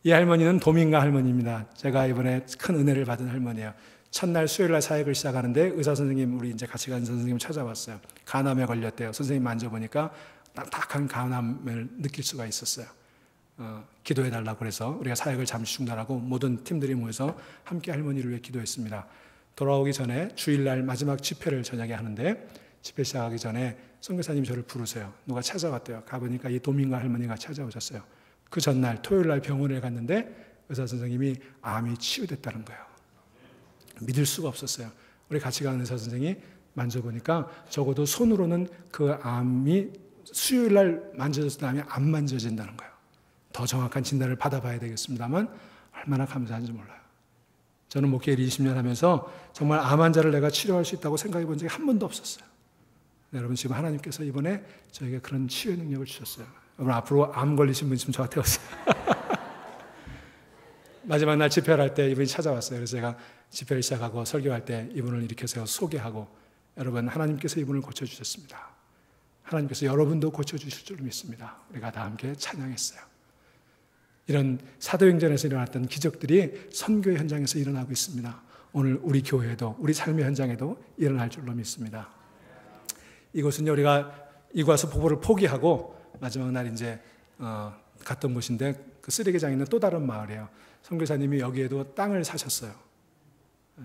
A: 이 할머니는 도민가 할머니입니다. 제가 이번에 큰 은혜를 받은 할머니예요. 첫날 수요일날 사역을 시작하는데 의사 선생님, 우리 이제 같이 가는 선생님 찾아왔어요. 간암에 걸렸대요. 선생님 만져보니까 딱딱한 간암을 느낄 수가 있었어요. 기도해달라고 그래서 우리가 사역을 잠시 중단하고 모든 팀들이 모여서 함께 할머니를 위해 기도했습니다. 돌아오기 전에 주일날 마지막 집회를 저녁에 하는데 집회 시작하기 전에 선교사님이 저를 부르세요. 누가 찾아왔대요. 가보니까 이 도민가 할머니가 찾아오셨어요. 그 전날 토요일날 병원에 갔는데 의사 선생님이 암이 치유됐다는 거예요. 믿을 수가 없었어요. 우리 같이 가는 의사 선생님이 만져보니까 적어도 손으로는 그 암이 수요일날 만져졌을 암이 안 만져진다는 거예요. 더 정확한 진단을 받아봐야 되겠습니다만 얼마나 감사한지 몰라요. 저는 목회를 20년 하면서 정말 암 환자를 내가 치료할 수 있다고 생각해 본 적이 한 번도 없었어요. 네, 여러분 지금 하나님께서 이번에 저에게 그런 치유 능력을 주셨어요. 여러분 앞으로 암 걸리신 분 있으면 저한테 오세요. 마지막 날 집회를 할 때 이분이 찾아왔어요. 그래서 제가 집회를 시작하고 설교할 때 이분을 일으켜서 소개하고, 여러분 하나님께서 이분을 고쳐주셨습니다. 하나님께서 여러분도 고쳐주실 줄 믿습니다. 우리가 다 함께 찬양했어요. 이런 사도행전에서 일어났던 기적들이 선교의 현장에서 일어나고 있습니다. 오늘 우리 교회에도, 우리 삶의 현장에도 일어날 줄로 믿습니다. 이곳은요, 우리가 이과수 폭포를 포기하고 마지막 날 이제 갔던 곳인데 그 쓰레기장에 있는 또 다른 마을이에요. 선교사님이 여기에도 땅을 사셨어요.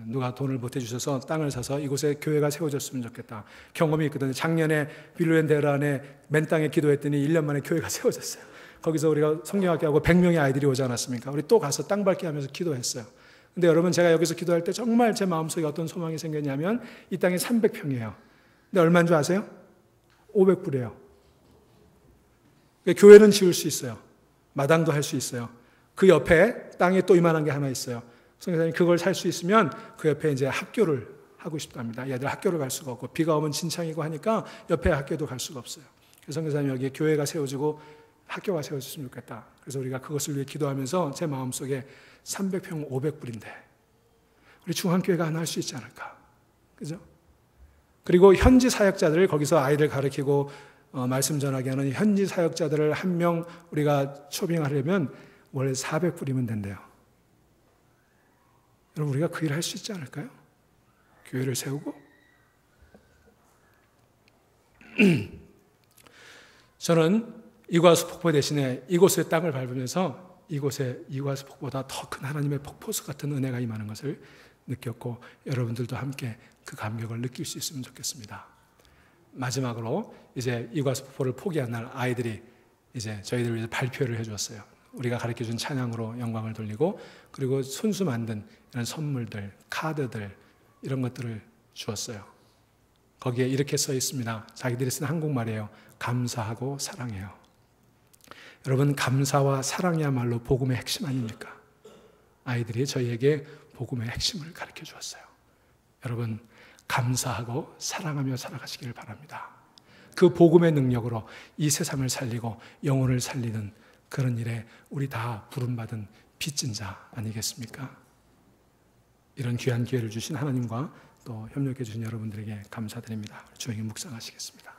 A: 누가 돈을 보태주셔서 땅을 사서 이곳에 교회가 세워졌으면 좋겠다. 경험이 있거든요. 작년에 빌루엔데르안에 맨 땅에 기도했더니 1년 만에 교회가 세워졌어요. 거기서 우리가 성경학교하고 100명의 아이들이 오지 않았습니까? 우리 또 가서 땅 밟기 하면서 기도했어요. 근데 여러분, 제가 여기서 기도할 때 정말 제 마음속에 어떤 소망이 생겼냐면 이 땅이 300평이에요. 근데 얼마인 줄 아세요? 500불이에요. 교회는 지을 수 있어요. 마당도 할 수 있어요. 그 옆에 땅에 또 이만한 게 하나 있어요. 선교사님 그걸 살 수 있으면 그 옆에 이제 학교를 하고 싶답니다. 얘들 학교를 갈 수가 없고 비가 오면 진창이고 하니까 옆에 학교도 갈 수가 없어요. 그래서 선교사님 여기에 교회가 세워지고 학교가 세워졌으면 좋겠다. 그래서 우리가 그것을 위해 기도하면서 제 마음속에 300평 500불인데 우리 중앙교회가 하나 할 수 있지 않을까. 그죠? 그리고 현지 사역자들을 거기서 아이들 가르치고 말씀 전하게 하는 현지 사역자들을 한 명 우리가 초빙하려면 원래 400불이면 된대요. 여러분, 우리가 그 일을 할 수 있지 않을까요? 교회를 세우고. 저는 이과수 폭포 대신에 이곳의 땅을 밟으면서 이곳에 이과수 폭포보다 더 큰 하나님의 폭포수 같은 은혜가 임하는 것을 느꼈고, 여러분들도 함께 그 감격을 느낄 수 있으면 좋겠습니다. 마지막으로 이제 이과수 폭포를 포기한 날 아이들이 이제 저희들을 위해서 발표를 해주었어요. 우리가 가르쳐준 찬양으로 영광을 돌리고, 그리고 손수 만든 이런 선물들, 카드들 이런 것들을 주었어요. 거기에 이렇게 써 있습니다. 자기들이 쓴 한국말이에요. 감사하고 사랑해요. 여러분, 감사와 사랑이야말로 복음의 핵심 아닙니까? 아이들이 저희에게 복음의 핵심을 가르쳐 주었어요. 여러분, 감사하고 사랑하며 살아가시기를 바랍니다. 그 복음의 능력으로 이 세상을 살리고 영혼을 살리는 그런 일에 우리 다 부름받은 빚진 자 아니겠습니까? 이런 귀한 기회를 주신 하나님과 또 협력해 주신 여러분들에게 감사드립니다. 주님이 묵상하시겠습니다.